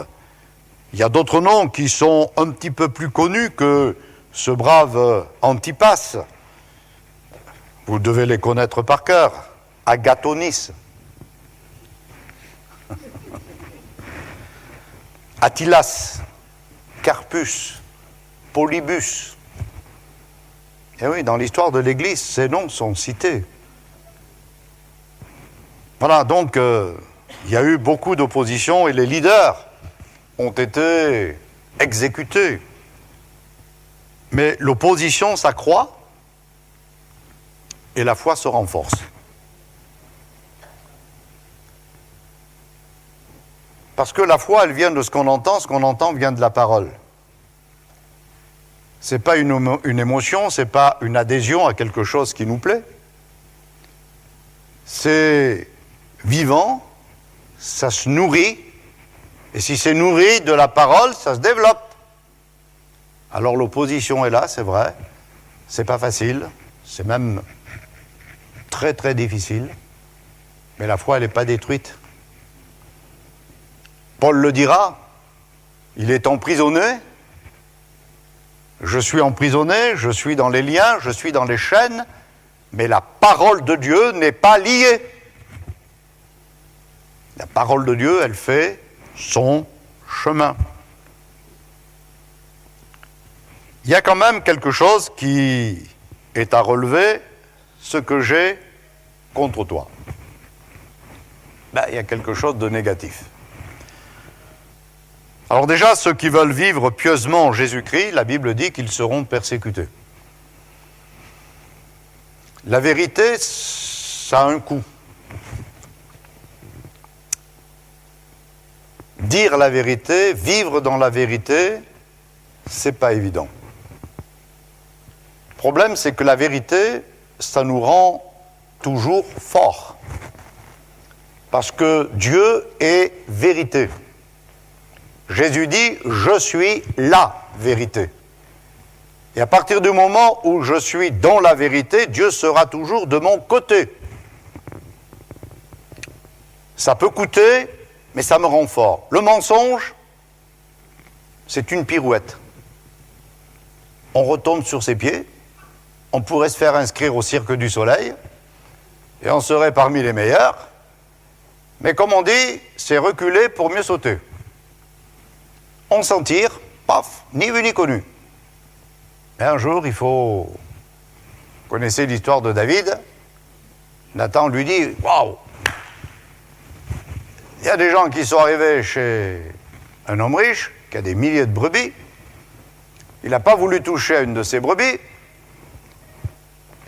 Il y a d'autres noms qui sont un petit peu plus connus que ce brave Antipas. Vous devez les connaître par cœur. Agathonice, Attilas, Carpus, Polybus. Et oui, dans l'histoire de l'Église, ces noms sont cités. Voilà, donc il y a eu beaucoup d'opposition et les leaders ont été exécutés. Mais l'opposition s'accroît et la foi se renforce. Parce que la foi, elle vient de ce qu'on entend vient de la parole. Ce n'est pas une émotion, ce n'est pas une adhésion à quelque chose qui nous plaît. C'est vivant, ça se nourrit, et si c'est nourri de la parole, ça se développe. Alors l'opposition est là, c'est vrai, c'est pas facile, c'est même très très difficile, mais la foi, elle n'est pas détruite. Paul le dira, il est emprisonné, je suis emprisonné, je suis dans les liens, je suis dans les chaînes, mais la parole de Dieu n'est pas liée. La parole de Dieu, elle fait son chemin. Il y a quand même quelque chose qui est à relever, ce que j'ai contre toi. Il y a quelque chose de négatif. Alors déjà, ceux qui veulent vivre pieusement en Jésus-Christ, la Bible dit qu'ils seront persécutés. La vérité, ça a un coût. Dire la vérité, vivre dans la vérité, c'est pas évident. Le problème, c'est que la vérité, ça nous rend toujours forts. Parce que Dieu est vérité. Jésus dit « Je suis la vérité ». Et à partir du moment où je suis dans la vérité, Dieu sera toujours de mon côté. Ça peut coûter, mais ça me rend fort. Le mensonge, c'est une pirouette. On retombe sur ses pieds, on pourrait se faire inscrire au Cirque du Soleil, et on serait parmi les meilleurs, mais comme on dit, c'est reculer pour mieux sauter. On s'en tire, paf, ni vu ni connu. Et un jour, vous connaissez l'histoire de David, Nathan lui dit, waouh, il y a des gens qui sont arrivés chez un homme riche, qui a des milliers de brebis, il n'a pas voulu toucher à une de ses brebis,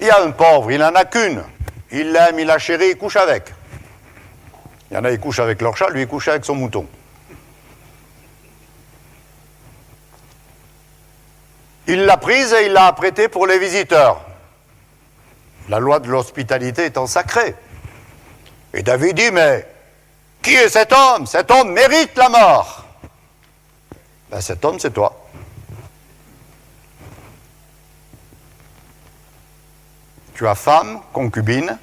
il y a un pauvre, il n'en a qu'une, il l'aime, il la chérit, il couche avec. Il y en a, ils couchent avec leur chat, lui, il couche avec son mouton. Il l'a prise et il l'a apprêtée pour les visiteurs. La loi de l'hospitalité étant sacrée. Et David dit, mais qui est cet homme? Cet homme mérite la mort. Cet homme, c'est toi. Tu as femme, concubine,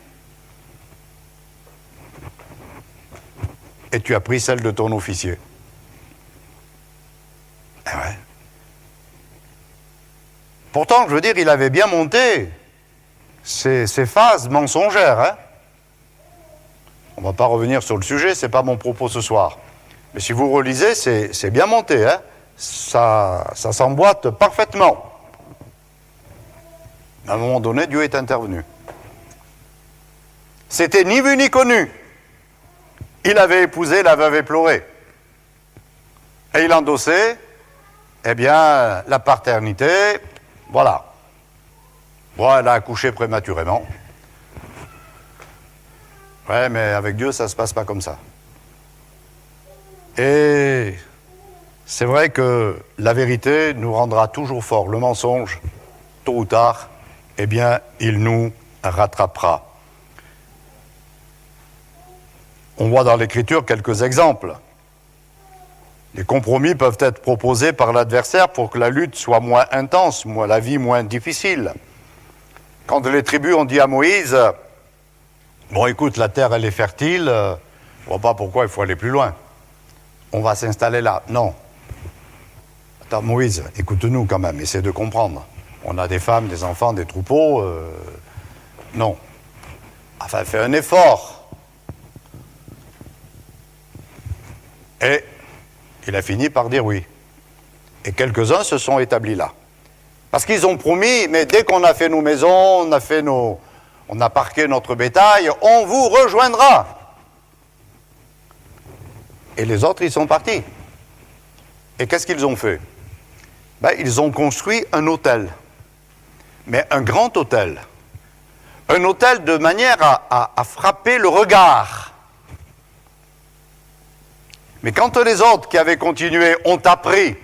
et tu as pris celle de ton officier. Eh ouais. Pourtant, je veux dire, il avait bien monté ces phases mensongères. Hein. On ne va pas revenir sur le sujet, ce n'est pas mon propos ce soir. Mais si vous relisez, c'est bien monté. Hein. Ça s'emboîte parfaitement. À un moment donné, Dieu est intervenu. C'était ni vu ni connu. Il avait épousé la veuve éplorée. Et il endossait, la paternité. Voilà. Bon, elle a accouché prématurément. Ouais, mais avec Dieu, ça ne se passe pas comme ça. Et c'est vrai que la vérité nous rendra toujours forts. Le mensonge, tôt ou tard, il nous rattrapera. On voit dans l'Écriture quelques exemples. Les compromis peuvent être proposés par l'adversaire pour que la lutte soit moins intense, la vie moins difficile. Quand les tribus ont dit à Moïse, « Bon, écoute, la terre, elle est fertile, je ne vois pas pourquoi il faut aller plus loin. On va s'installer là. » Non. Attends, Moïse, écoute-nous quand même, essaie de comprendre. On a des femmes, des enfants, des troupeaux. Non. Enfin, fais un effort. Et il a fini par dire oui. Et quelques-uns se sont établis là. Parce qu'ils ont promis, mais dès qu'on a fait nos maisons, on a parqué notre bétail, on vous rejoindra. Et les autres, ils sont partis. Et qu'est-ce qu'ils ont fait? Ils ont construit un hôtel. Mais un grand hôtel. Un hôtel de manière à frapper le regard. Mais quand les autres qui avaient continué ont appris,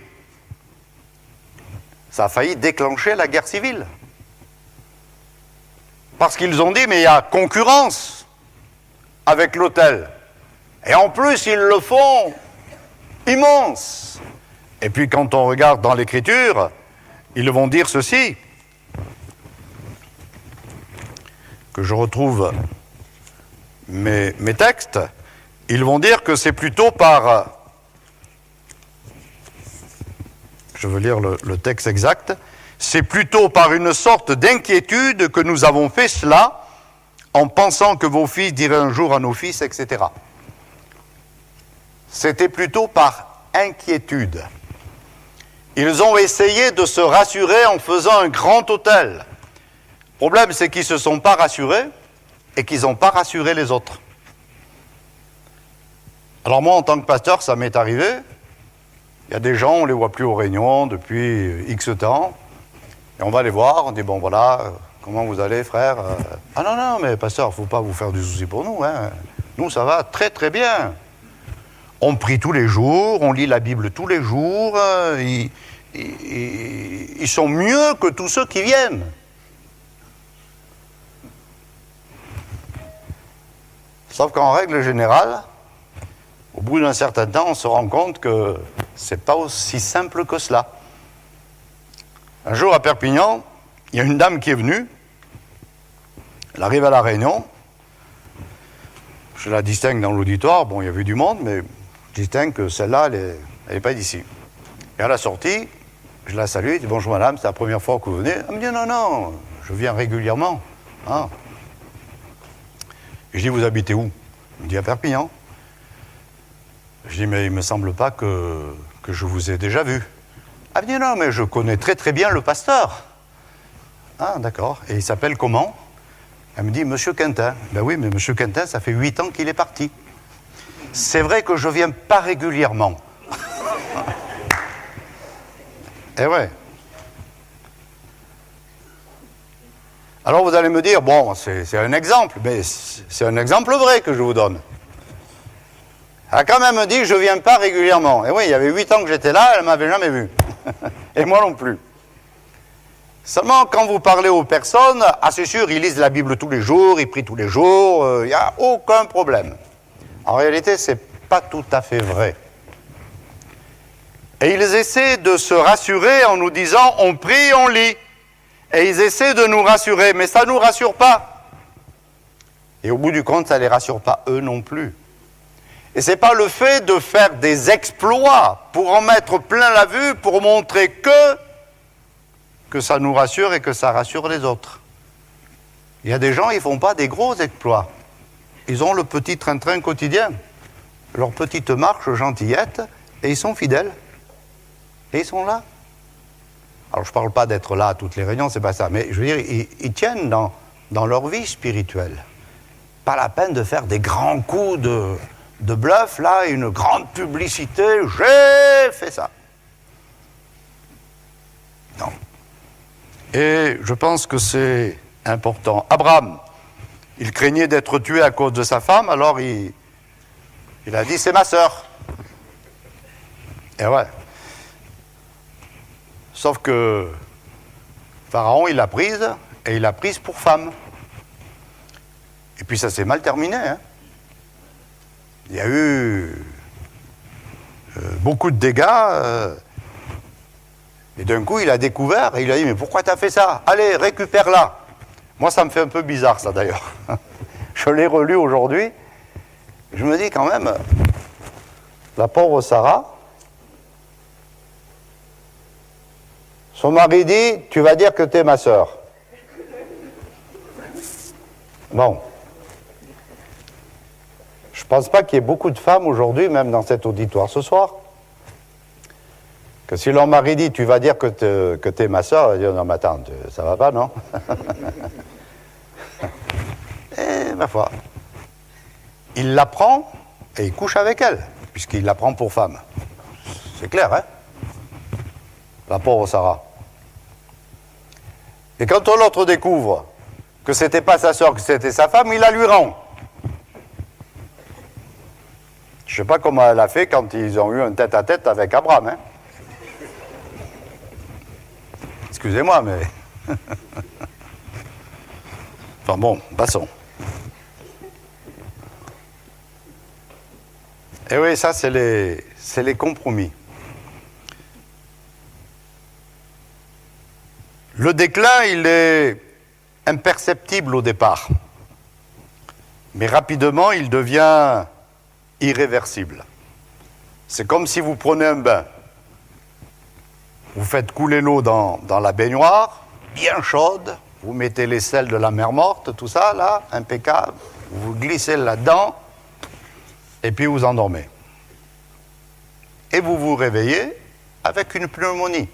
ça a failli déclencher la guerre civile. Parce qu'ils ont dit, mais il y a concurrence avec l'hôtel. Et en plus, ils le font immense. Et puis quand on regarde dans l'Écriture, ils vont dire ceci, que je retrouve mes textes, ils vont dire que c'est plutôt par, je veux lire le texte exact, c'est plutôt par une sorte d'inquiétude que nous avons fait cela, en pensant que vos fils diraient un jour à nos fils, etc. C'était plutôt par inquiétude. Ils ont essayé de se rassurer en faisant un grand hôtel. Le problème, c'est qu'ils ne se sont pas rassurés et qu'ils n'ont pas rassuré les autres. Alors moi, en tant que pasteur, ça m'est arrivé. Il y a des gens, on ne les voit plus aux réunions depuis X temps. Et on va les voir, on dit, bon voilà, comment vous allez, frère? Ah non, mais pasteur, il ne faut pas vous faire du souci pour nous. Hein. Nous, ça va très très bien. On prie tous les jours, on lit la Bible tous les jours. Ils sont mieux que tous ceux qui viennent. Sauf qu'en règle générale, au bout d'un certain temps, on se rend compte que ce n'est pas aussi simple que cela. Un jour à Perpignan, il y a une dame qui est venue, elle arrive à la réunion, je la distingue dans l'auditoire, bon il y avait du monde, mais je distingue que celle-là, elle n'est pas d'ici. Et à la sortie, je la salue, je dis bonjour madame, c'est la première fois que vous venez. Elle me dit non, je viens régulièrement. Ah. Je dis vous habitez où? Elle me dit à Perpignan. Je dis mais il ne me semble pas que je vous ai déjà vu. Elle me dit non, mais je connais très très bien le pasteur. Ah d'accord, et il s'appelle comment? Elle me dit Monsieur Quintin. Ben oui, mais Monsieur Quintin, ça fait 8 ans qu'il est parti. C'est vrai que je ne viens pas régulièrement. Eh ouais. Alors vous allez me dire, bon, c'est un exemple, mais c'est un exemple vrai que je vous donne. Elle a quand même dit, je ne viens pas régulièrement. Et oui, il y avait 8 ans que j'étais là, elle ne m'avait jamais vu. Et moi non plus. Seulement, quand vous parlez aux personnes, ah c'est sûr, ils lisent la Bible tous les jours, ils prient tous les jours, il n'y a aucun problème. En réalité, ce n'est pas tout à fait vrai. Et ils essaient de se rassurer en nous disant, on prie, on lit. Et ils essaient de nous rassurer, mais ça ne nous rassure pas. Et au bout du compte, ça ne les rassure pas eux non plus. Et ce n'est pas le fait de faire des exploits pour en mettre plein la vue, pour montrer que ça nous rassure et que ça rassure les autres. Il y a des gens, ils ne font pas des gros exploits. Ils ont le petit train-train quotidien, leur petite marche gentillette, et ils sont fidèles. Et ils sont là. Alors je ne parle pas d'être là à toutes les réunions, c'est pas ça, mais je veux dire, ils tiennent dans leur vie spirituelle. Pas la peine de faire des grands coups de bluff, là, une grande publicité, j'ai fait ça. Non. Et je pense que c'est important. Abraham, il craignait d'être tué à cause de sa femme, alors il a dit, c'est ma sœur. Et ouais. Sauf que Pharaon, il l'a prise, et il l'a prise pour femme. Et puis ça s'est mal terminé. Hein. il y a eu beaucoup de dégâts. Et d'un coup, il a découvert et il a dit « Mais pourquoi tu as fait ça? Allez, récupère-la » Moi, ça me fait un peu bizarre, ça, d'ailleurs. Je l'ai relu aujourd'hui. Je me dis quand même, la pauvre Sarah, son mari dit « Tu vas dire que tu es ma sœur. » Bon. Je ne pense pas qu'il y ait beaucoup de femmes aujourd'hui, même dans cet auditoire ce soir, que si leur mari dit « Tu vas dire que tu es ma sœur », elle va dire « Non, mais attends, ça va pas, non ?» Et ma foi, il la prend et il couche avec elle, puisqu'il la prend pour femme. C'est clair, hein? La pauvre Sarah. Et quand l'autre découvre que c'était pas sa sœur, que c'était sa femme, il la lui rend. Je sais pas comment elle a fait quand ils ont eu un tête-à-tête avec Abraham, hein? Excusez-moi, mais... Enfin bon, passons. Et oui, ça, c'est les compromis. Le déclin, il est imperceptible au départ. Mais rapidement, il devient irréversible. C'est comme si vous prenez un bain. Vous faites couler l'eau dans la baignoire, bien chaude, vous mettez les sels de la mer Morte, tout ça, là, impeccable, vous glissez là-dedans, et puis vous endormez. Et vous vous réveillez avec une pneumonie.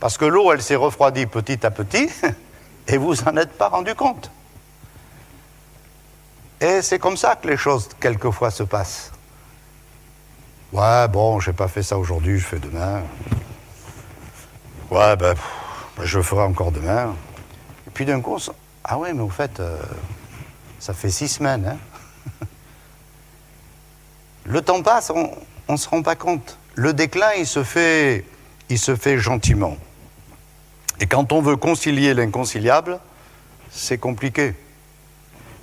Parce que l'eau, elle s'est refroidie petit à petit, et vous en êtes pas rendu compte. Et c'est comme ça que les choses, quelquefois, se passent. Ouais, bon, j'ai pas fait ça aujourd'hui, je fais demain. Ouais, je le ferai encore demain. Et puis d'un coup, ah oui, mais au fait, ça fait 6 semaines, hein. Le temps passe, on ne se rend pas compte. Le déclin, il se fait gentiment. Et quand on veut concilier l'inconciliable, c'est compliqué.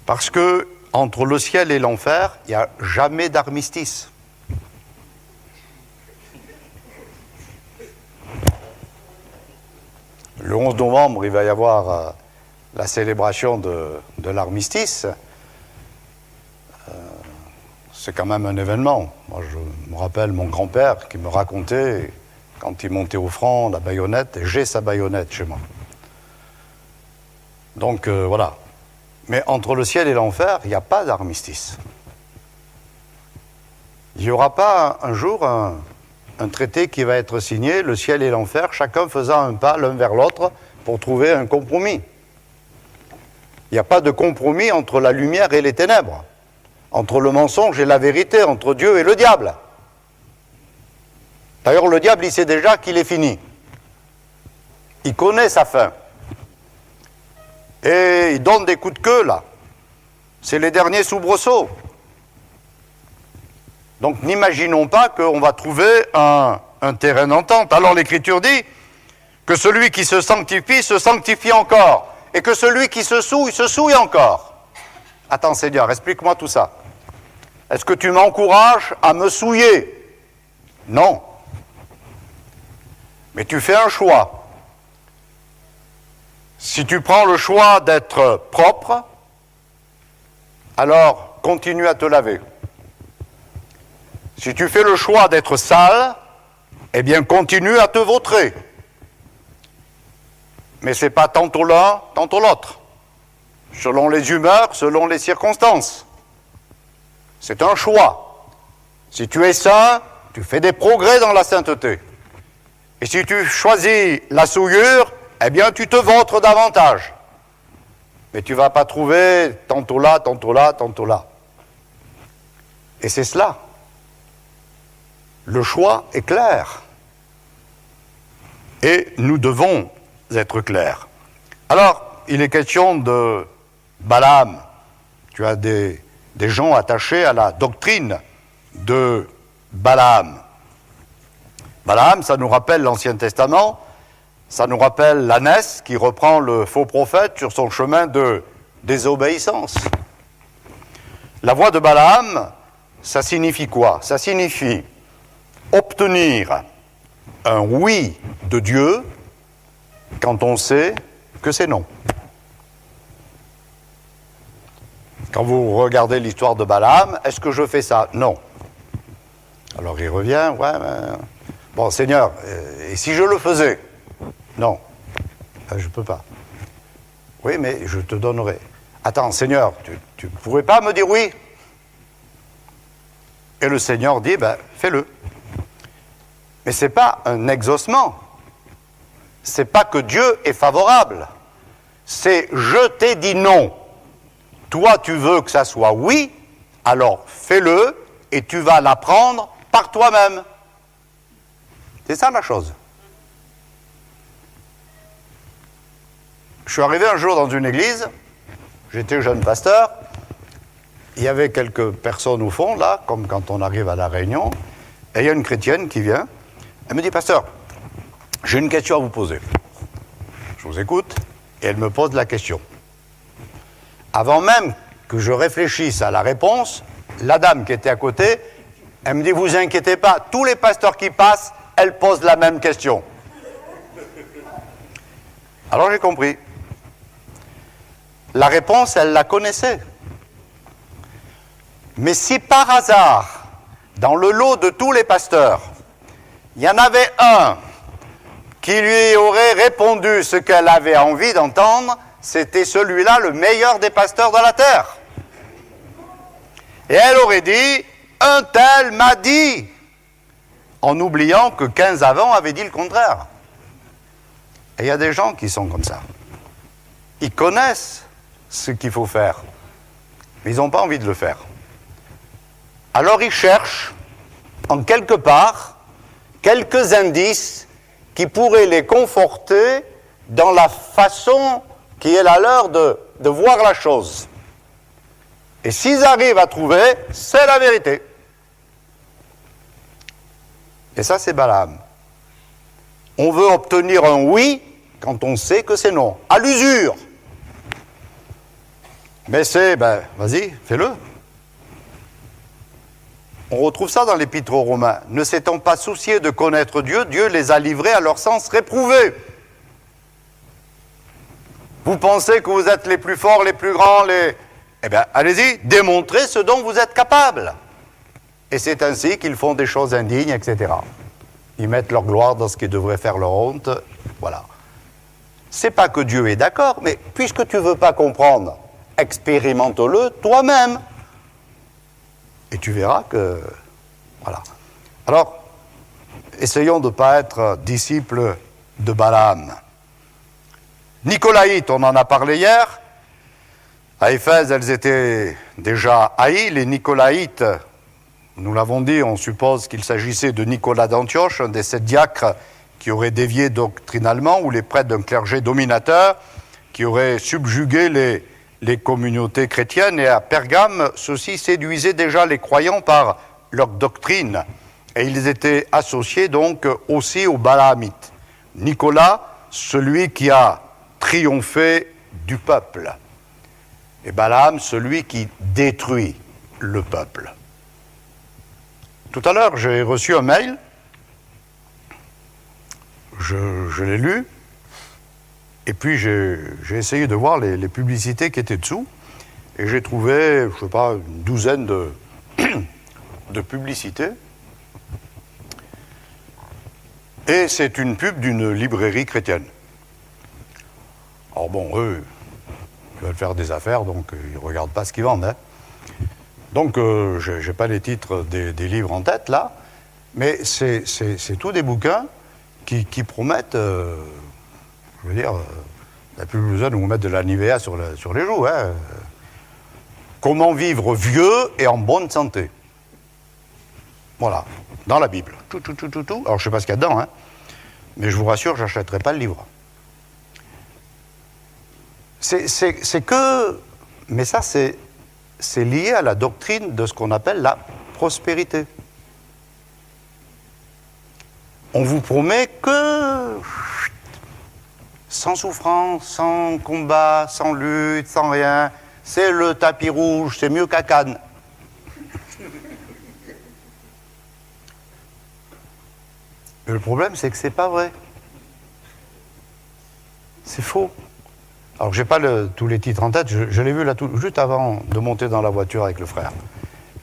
Parce que entre le ciel et l'enfer, il n'y a jamais d'armistice. Le 11 novembre, il va y avoir la célébration de l'armistice. C'est quand même un événement. Moi, je me rappelle mon grand-père qui me racontait, quand il montait au front, la baïonnette, et j'ai sa baïonnette chez moi. Donc, voilà. Mais entre le ciel et l'enfer, il n'y a pas d'armistice. Il n'y aura pas un jour un traité qui va être signé, le ciel et l'enfer, chacun faisant un pas l'un vers l'autre pour trouver un compromis. Il n'y a pas de compromis entre la lumière et les ténèbres, entre le mensonge et la vérité, entre Dieu et le diable. D'ailleurs, le diable, il sait déjà qu'il est fini. Il connaît sa fin. Et il donne des coups de queue, là. C'est les derniers soubresauts. Donc, n'imaginons pas qu'on va trouver un terrain d'entente. Alors, l'Écriture dit que celui qui se sanctifie encore. Et que celui qui se souille encore. Attends, Seigneur, explique-moi tout ça. Est-ce que tu m'encourages à me souiller? Non. Mais tu fais un choix. Si tu prends le choix d'être propre, alors continue à te laver. Si tu fais le choix d'être sale, eh bien continue à te vautrer. Mais ce n'est pas tantôt l'un, tantôt l'autre. Selon les humeurs, selon les circonstances. C'est un choix. Si tu es saint, tu fais des progrès dans la sainteté. Et si tu choisis la souillure, eh bien tu te vautres davantage. Mais tu ne vas pas trouver tantôt là, tantôt là, tantôt là. Et c'est cela. Le choix est clair. Et nous devons être clairs. Alors, il est question de Balaam. Tu as des gens attachés à la doctrine de Balaam. Balaam, ça nous rappelle l'Ancien Testament, ça nous rappelle l'ânesse qui reprend le faux prophète sur son chemin de désobéissance. La voie de Balaam, ça signifie quoi? Ça signifie obtenir un oui de Dieu quand on sait que c'est non. Quand vous regardez l'histoire de Balaam, est-ce que je fais ça? Non. Alors il revient, ouais, mais... Bon, Seigneur, et si je le faisais? Non, je ne peux pas. Oui, mais je te donnerai. Attends, Seigneur, tu ne pourrais pas me dire oui? Et le Seigneur dit, ben, fais-le. Mais ce n'est pas un exaucement. Ce n'est pas que Dieu est favorable. C'est je t'ai dit non. Toi, tu veux que ça soit oui, alors fais-le et tu vas l'apprendre par toi-même. C'est ça la chose. Je suis arrivé un jour dans une église, j'étais jeune pasteur, il y avait quelques personnes au fond, là, comme quand on arrive à la réunion, et il y a une chrétienne qui vient, elle me dit, pasteur, j'ai une question à vous poser. Je vous écoute, et elle me pose la question. Avant même que je réfléchisse à la réponse, la dame qui était à côté, elle me dit, vous inquiétez pas, tous les pasteurs qui passent, elles posent la même question. Alors j'ai compris. La réponse, elle la connaissait. Mais si par hasard, dans le lot de tous les pasteurs, il y en avait un qui lui aurait répondu ce qu'elle avait envie d'entendre, c'était celui-là le meilleur des pasteurs de la terre. Et elle aurait dit, un tel m'a dit, en oubliant que 15 avant avaient dit le contraire. Et il y a des gens qui sont comme ça. Ils connaissent ce qu'il faut faire, mais ils n'ont pas envie de le faire. Alors ils cherchent, en quelque part, quelques indices qui pourraient les conforter dans la façon qui est la leur de voir la chose. Et s'ils arrivent à trouver, c'est la vérité. Et ça, c'est Balaam. On veut obtenir un oui quand on sait que c'est non. À l'usure. Mais c'est, ben, vas-y, fais-le. On retrouve ça dans l'Épître aux Romains. Ne s'étant pas souciés de connaître Dieu, Dieu les a livrés à leur sens réprouvé. Vous pensez que vous êtes les plus forts, les plus grands, Eh bien, allez-y, démontrez ce dont vous êtes capable. Et c'est ainsi qu'ils font des choses indignes, etc. Ils mettent leur gloire dans ce qui devrait faire leur honte. Voilà. C'est pas que Dieu est d'accord, mais puisque tu ne veux pas comprendre, expérimente-le toi-même. Et tu verras que... Voilà. Alors, essayons de ne pas être disciples de Balaam. Nicolaïtes, on en a parlé hier. À Éphèse, elles étaient déjà haïes. Les Nicolaïtes, nous l'avons dit, on suppose qu'il s'agissait de Nicolas d'Antioche, un des 7 diacres qui aurait dévié doctrinalement, ou les prêtres d'un clergé dominateur qui aurait subjugué les communautés chrétiennes. Et à Pergame, ceux-ci séduisaient déjà les croyants par leur doctrine. Et ils étaient associés donc aussi aux Balaamites. Nicolas, celui qui a triomphé du peuple. Et Balaam, celui qui détruit le peuple. Tout à l'heure, j'ai reçu un mail, je l'ai lu, et puis j'ai essayé de voir les publicités qui étaient dessous, et j'ai trouvé, je ne sais pas, une douzaine de publicités. Et c'est une pub d'une librairie chrétienne. Alors bon, eux, ils veulent faire des affaires, donc ils ne regardent pas ce qu'ils vendent. Hein. Donc, je n'ai pas les titres des livres en tête, là, mais c'est tous des bouquins qui promettent, je veux dire, il n'y a plus besoin de vous mettre de la Nivea sur les joues. Hein. Comment vivre vieux et en bonne santé. Voilà, dans la Bible. Tout. Alors, je ne sais pas ce qu'il y a dedans, hein, mais je vous rassure, je n'achèterai pas le livre. C'est que... Mais ça, c'est lié à la doctrine de ce qu'on appelle la prospérité. On vous promet que sans souffrance, sans combat, sans lutte, sans rien, c'est le tapis rouge, c'est mieux qu'à Cannes. Et le problème, c'est que c'est pas vrai. C'est faux. Alors, j'ai pas tous les titres en tête. Je l'ai vu là juste avant de monter dans la voiture avec le frère.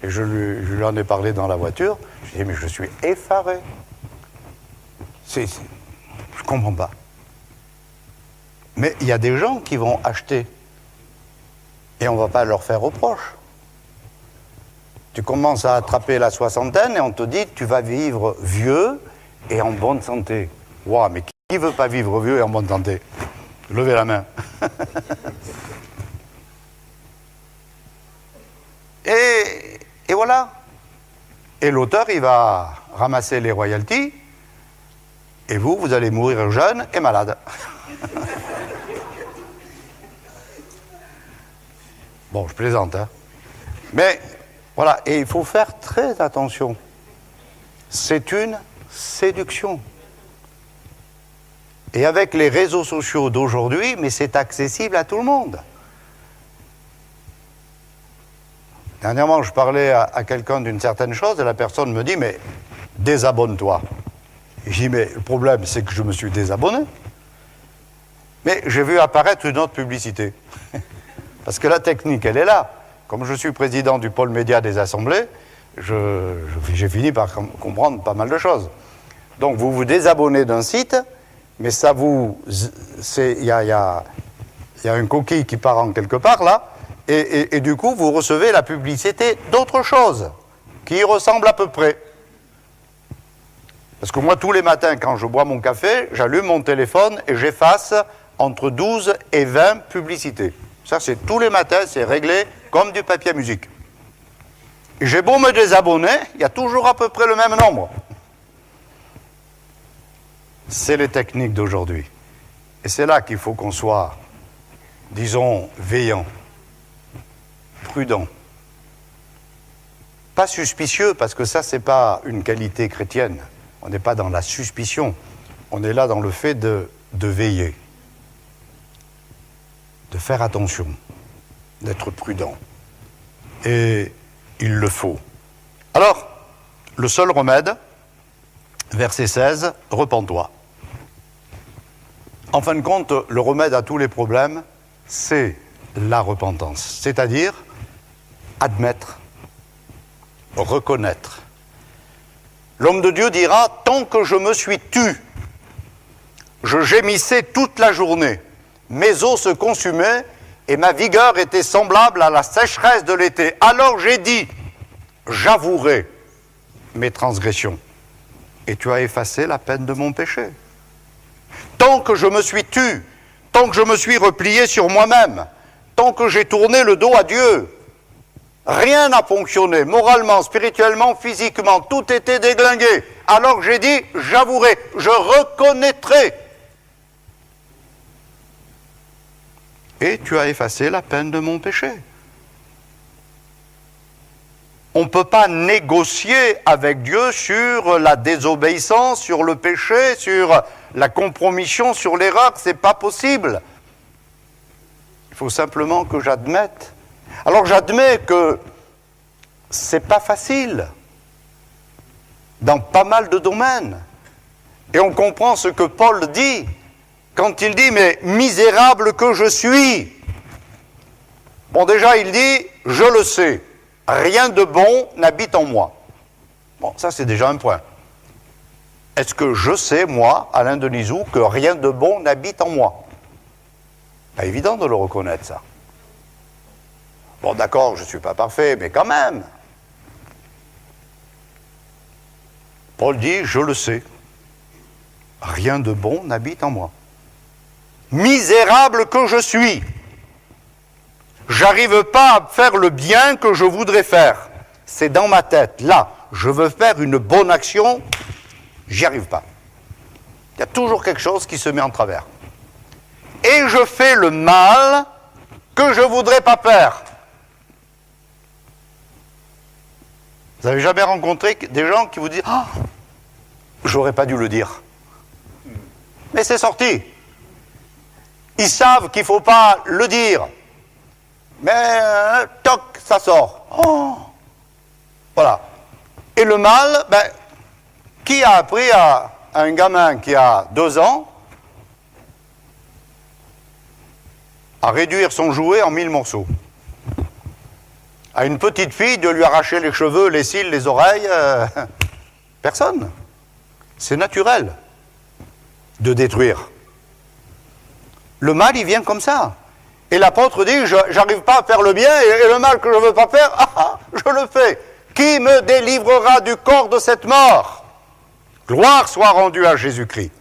Et je lui en ai parlé dans la voiture. Je lui ai dit, mais je suis effaré. Je comprends pas. Mais il y a des gens qui vont acheter. Et on va pas leur faire reproche. Tu commences à attraper la soixantaine et on te dit, tu vas vivre vieux et en bonne santé. Waouh, mais qui veut pas vivre vieux et en bonne santé? Levez la main. Et voilà. Et l'auteur, il va ramasser les royalties, et vous allez mourir jeune et malade. Bon, je plaisante, hein. Mais, voilà, et il faut faire très attention. C'est une séduction. Et avec les réseaux sociaux d'aujourd'hui, mais c'est accessible à tout le monde. Dernièrement, je parlais à quelqu'un d'une certaine chose et la personne me dit, mais désabonne-toi. Et je dis, mais le problème, c'est que je me suis désabonné. Mais j'ai vu apparaître une autre publicité. Parce que la technique, elle est là. Comme je suis président du pôle média des assemblées, j'ai fini par comprendre pas mal de choses. Donc vous vous désabonnez d'un site, mais ça vous... Il y a une coquille qui part en quelque part, là, et du coup, vous recevez la publicité d'autre chose, qui y ressemble à peu près. Parce que moi, tous les matins, quand je bois mon café, j'allume mon téléphone et j'efface entre 12 et 20 publicités. Ça, c'est tous les matins, c'est réglé comme du papier à musique. Et j'ai beau me désabonner, il y a toujours à peu près le même nombre. C'est les techniques d'aujourd'hui. Et c'est là qu'il faut qu'on soit, disons, veillant, prudent. Pas suspicieux, parce que ça, c'est pas une qualité chrétienne. On n'est pas dans la suspicion. On est là dans le fait de veiller, de faire attention, d'être prudent. Et il le faut. Alors, le seul remède, verset 16, repens-toi. En fin de compte, le remède à tous les problèmes, c'est la repentance. C'est-à-dire admettre, reconnaître. L'homme de Dieu dira, tant que je me suis tu, je gémissais toute la journée, mes os se consumaient et ma vigueur était semblable à la sécheresse de l'été. Alors j'ai dit, j'avouerai mes transgressions et tu as effacé la peine de mon péché. Tant que je me suis tu, tant que je me suis replié sur moi-même, tant que j'ai tourné le dos à Dieu, rien n'a fonctionné, moralement, spirituellement, physiquement, tout était déglingué. Alors j'ai dit, j'avouerai, je reconnaîtrai. Et tu as effacé la peine de mon péché. On ne peut pas négocier avec Dieu sur la désobéissance, sur le péché, sur la compromission, sur l'erreur, c'est pas possible. Il faut simplement que j'admette. Alors j'admets que c'est pas facile dans pas mal de domaines. Et on comprend ce que Paul dit quand il dit, mais misérable que je suis. Bon, déjà il dit, je le sais, rien de bon n'habite en moi. Bon, ça c'est déjà un point. Est-ce que je sais, moi, Alain Denisou, que rien de bon n'habite en moi? Pas évident de le reconnaître, ça. Bon, d'accord, je ne suis pas parfait, mais quand même. Paul dit, je le sais, rien de bon n'habite en moi. Misérable que je suis, j'arrive pas à faire le bien que je voudrais faire. C'est dans ma tête, là, je veux faire une bonne action, j'y arrive pas. Il y a toujours quelque chose qui se met en travers. Et je fais le mal que je voudrais pas faire. Vous avez jamais rencontré des gens qui vous disent « Ah, j'aurais pas dû le dire. » Mais c'est sorti. Ils savent qu'il ne faut pas le dire. Mais, toc, ça sort. Oh. Voilà. Et le mal, qui a appris à à un gamin qui a 2 ans à réduire son jouet en 1000 morceaux. À une petite fille de lui arracher les cheveux, les cils, les oreilles, personne. C'est naturel de détruire. Le mal, il vient comme ça. Et l'apôtre dit, j'arrive pas à faire le bien, et le mal que je ne veux pas faire, je le fais. Qui me délivrera du corps de cette mort? Gloire soit rendue à Jésus-Christ.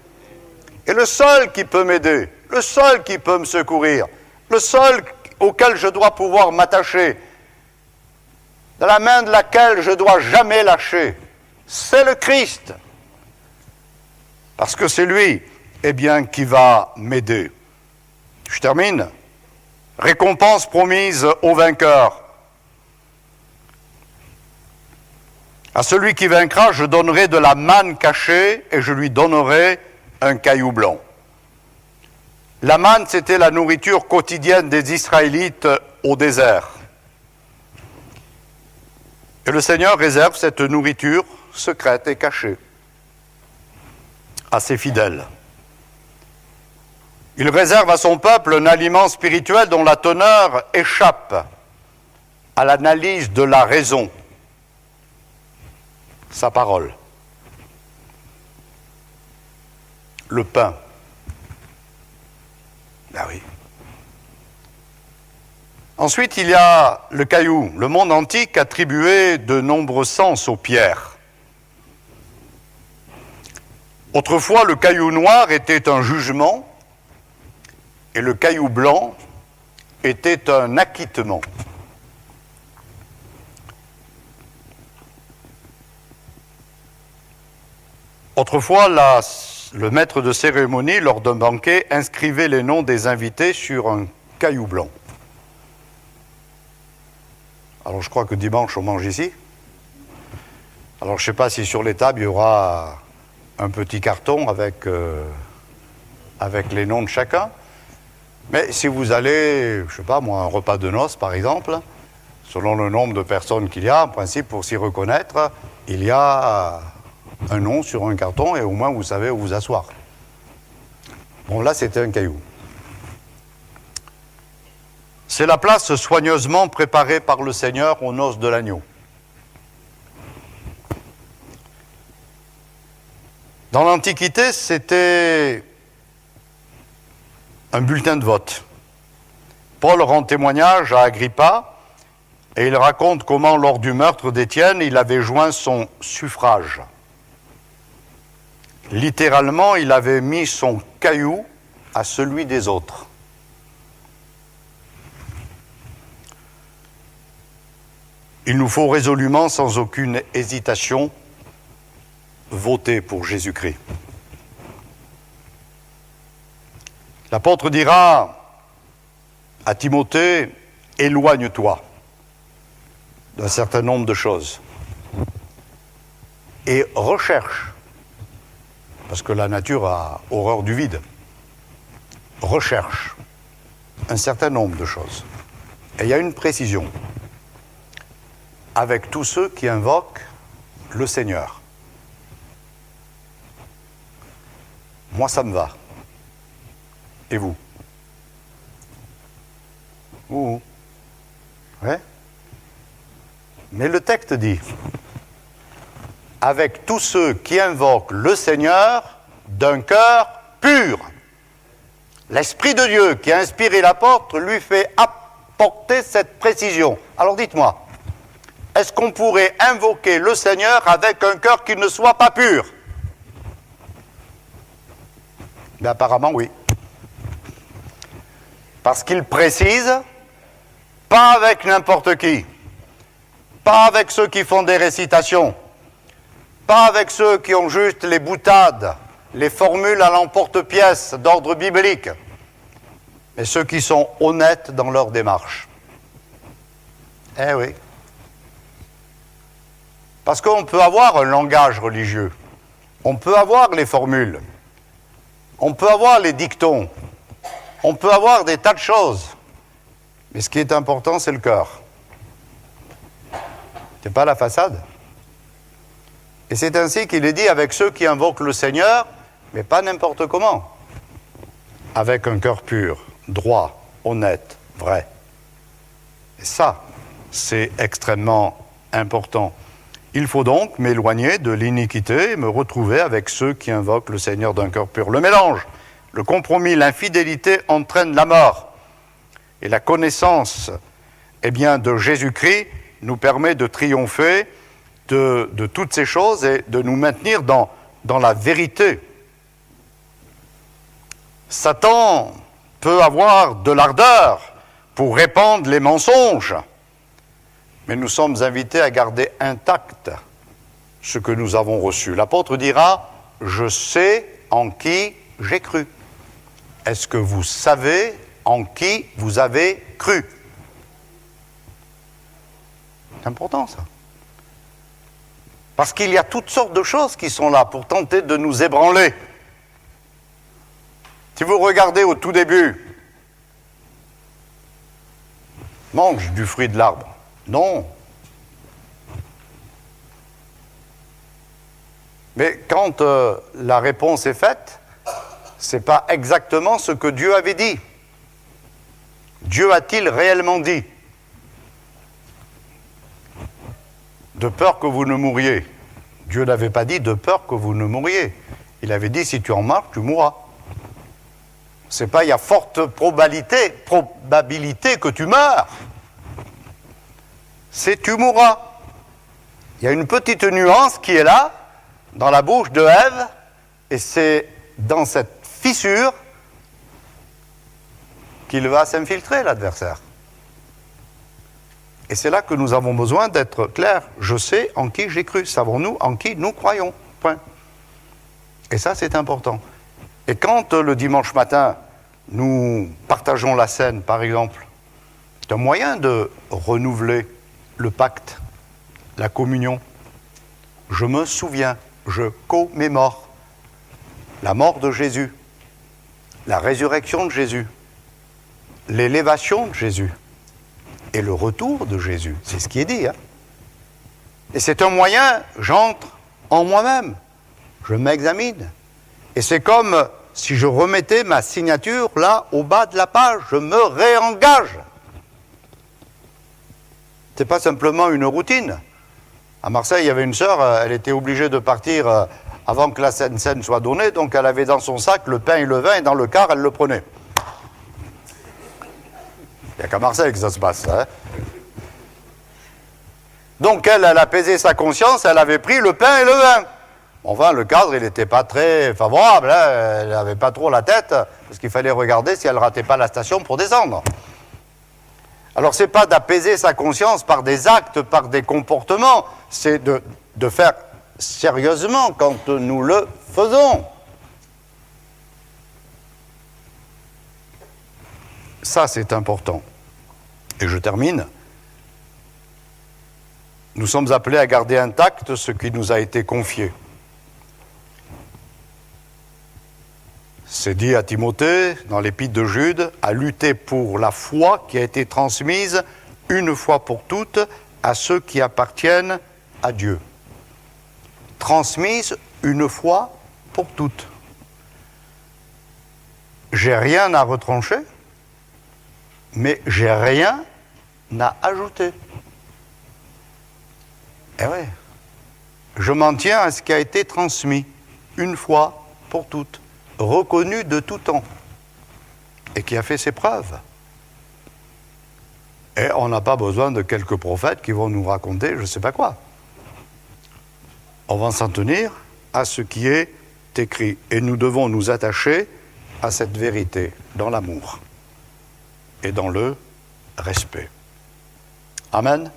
Et le seul qui peut m'aider, le seul qui peut me secourir, le seul auquel je dois pouvoir m'attacher, de la main de laquelle je ne dois jamais lâcher, c'est le Christ. Parce que c'est lui, eh bien, qui va m'aider. Je termine. Récompense promise au vainqueur. À celui qui vaincra, je donnerai de la manne cachée et je lui donnerai un caillou blanc. La manne, c'était la nourriture quotidienne des Israélites au désert. Et le Seigneur réserve cette nourriture secrète et cachée à ses fidèles. Il réserve à son peuple un aliment spirituel dont la teneur échappe à l'analyse de la raison, sa parole. Le pain. Ah oui. Ensuite, il y a le caillou. Le monde antique attribuait de nombreux sens aux pierres. Autrefois, le caillou noir était un jugement et le caillou blanc était un acquittement. Autrefois, le maître de cérémonie, lors d'un banquet, inscrivait les noms des invités sur un caillou blanc. Alors je crois que dimanche, on mange ici. Alors je ne sais pas si sur les tables, il y aura un petit carton avec les noms de chacun. Mais si vous allez, je ne sais pas moi, un repas de noces par exemple, selon le nombre de personnes qu'il y a, en principe pour s'y reconnaître, il y a un nom sur un carton et au moins vous savez où vous asseoir. Bon là c'était un caillou. C'est la place soigneusement préparée par le Seigneur aux noces de l'agneau. Dans l'Antiquité, c'était un bulletin de vote. Paul rend témoignage à Agrippa et il raconte comment, lors du meurtre d'Étienne, il avait joint son suffrage. Littéralement, il avait mis son caillou à celui des autres. Il nous faut résolument, sans aucune hésitation, voter pour Jésus-Christ. L'apôtre dira à Timothée, éloigne-toi d'un certain nombre de choses et recherche, parce que la nature a horreur du vide, recherche un certain nombre de choses. Et il y a une précision, avec tous ceux qui invoquent le Seigneur. Moi, ça me va. Et vous? Vous? Ouais? Mais le texte dit, avec tous ceux qui invoquent le Seigneur d'un cœur pur. L'Esprit de Dieu qui a inspiré l'apôtre lui fait apporter cette précision. Alors dites-moi, est-ce qu'on pourrait invoquer le Seigneur avec un cœur qui ne soit pas pur? Mais apparemment oui. Parce qu'il précise, pas avec n'importe qui, pas avec ceux qui font des récitations, pas avec ceux qui ont juste les boutades, les formules à l'emporte-pièce d'ordre biblique, mais ceux qui sont honnêtes dans leur démarche. Eh oui. Parce qu'on peut avoir un langage religieux, on peut avoir les formules, on peut avoir les dictons, on peut avoir des tas de choses, mais ce qui est important, c'est le cœur. C'est pas la façade. Et c'est ainsi qu'il est dit avec ceux qui invoquent le Seigneur, mais pas n'importe comment. Avec un cœur pur, droit, honnête, vrai. Et ça, c'est extrêmement important. Il faut donc m'éloigner de l'iniquité et me retrouver avec ceux qui invoquent le Seigneur d'un cœur pur. Le mélange, le compromis, l'infidélité entraînent la mort. Et la connaissance de Jésus-Christ nous permet de triompher de toutes ces choses et de nous maintenir dans la vérité. Satan peut avoir de l'ardeur pour répandre les mensonges, mais nous sommes invités à garder intact ce que nous avons reçu. L'apôtre dira « Je sais en qui j'ai cru ». Est-ce que vous savez en qui vous avez cru? C'est important ça. Parce qu'il y a toutes sortes de choses qui sont là pour tenter de nous ébranler. Si vous regardez au tout début, mange du fruit de l'arbre. Non. Mais quand la réponse est faite, ce n'est pas exactement ce que Dieu avait dit. Dieu a-t-il réellement dit? De peur que vous ne mouriez. Dieu n'avait pas dit de peur que vous ne mouriez. Il avait dit si tu en marches, tu mourras. C'est pas il y a forte probabilité que tu meurs. C'est tu mourras. Il y a une petite nuance qui est là, dans la bouche de Ève, et c'est dans cette fissure qu'il va s'infiltrer, l'adversaire. Et c'est là que nous avons besoin d'être clairs. Je sais en qui j'ai cru. Savons-nous en qui nous croyons? Point. Et ça, c'est important. Et quand le dimanche matin, nous partageons la scène, par exemple, c'est un moyen de renouveler le pacte, la communion. Je me souviens, je commémore la mort de Jésus, la résurrection de Jésus, l'élévation de Jésus et le retour de Jésus. C'est ce qui est dit. Et c'est un moyen, j'entre en moi-même, je m'examine. Et c'est comme si je remettais ma signature là, au bas de la page, je me réengage. Ce n'est pas simplement une routine. À Marseille, il y avait une sœur, elle était obligée de partir avant que la scène soit donnée, donc elle avait dans son sac le pain et le vin, et dans le car, elle le prenait. Il n'y a qu'à Marseille que ça se passe. Hein. Donc elle a pesé sa conscience, elle avait pris le pain et le vin. Enfin, le cadre, il n'était pas très favorable, hein. Elle n'avait pas trop la tête, parce qu'il fallait regarder si elle ne ratait pas la station pour descendre. Alors, ce n'est pas d'apaiser sa conscience par des actes, par des comportements, c'est de faire sérieusement quand nous le faisons. Ça, c'est important. Et je termine. Nous sommes appelés à garder intact ce qui nous a été confié. C'est dit à Timothée, dans l'épître de Jude, à lutter pour la foi qui a été transmise une fois pour toutes à ceux qui appartiennent à Dieu. Transmise une fois pour toutes. J'ai rien à retrancher, mais j'ai rien à ajouter. Eh oui, je m'en tiens à ce qui a été transmis une fois pour toutes, reconnu de tout temps, et qui a fait ses preuves. Et on n'a pas besoin de quelques prophètes qui vont nous raconter je ne sais pas quoi. On va s'en tenir à ce qui est écrit, et nous devons nous attacher à cette vérité dans l'amour et dans le respect. Amen.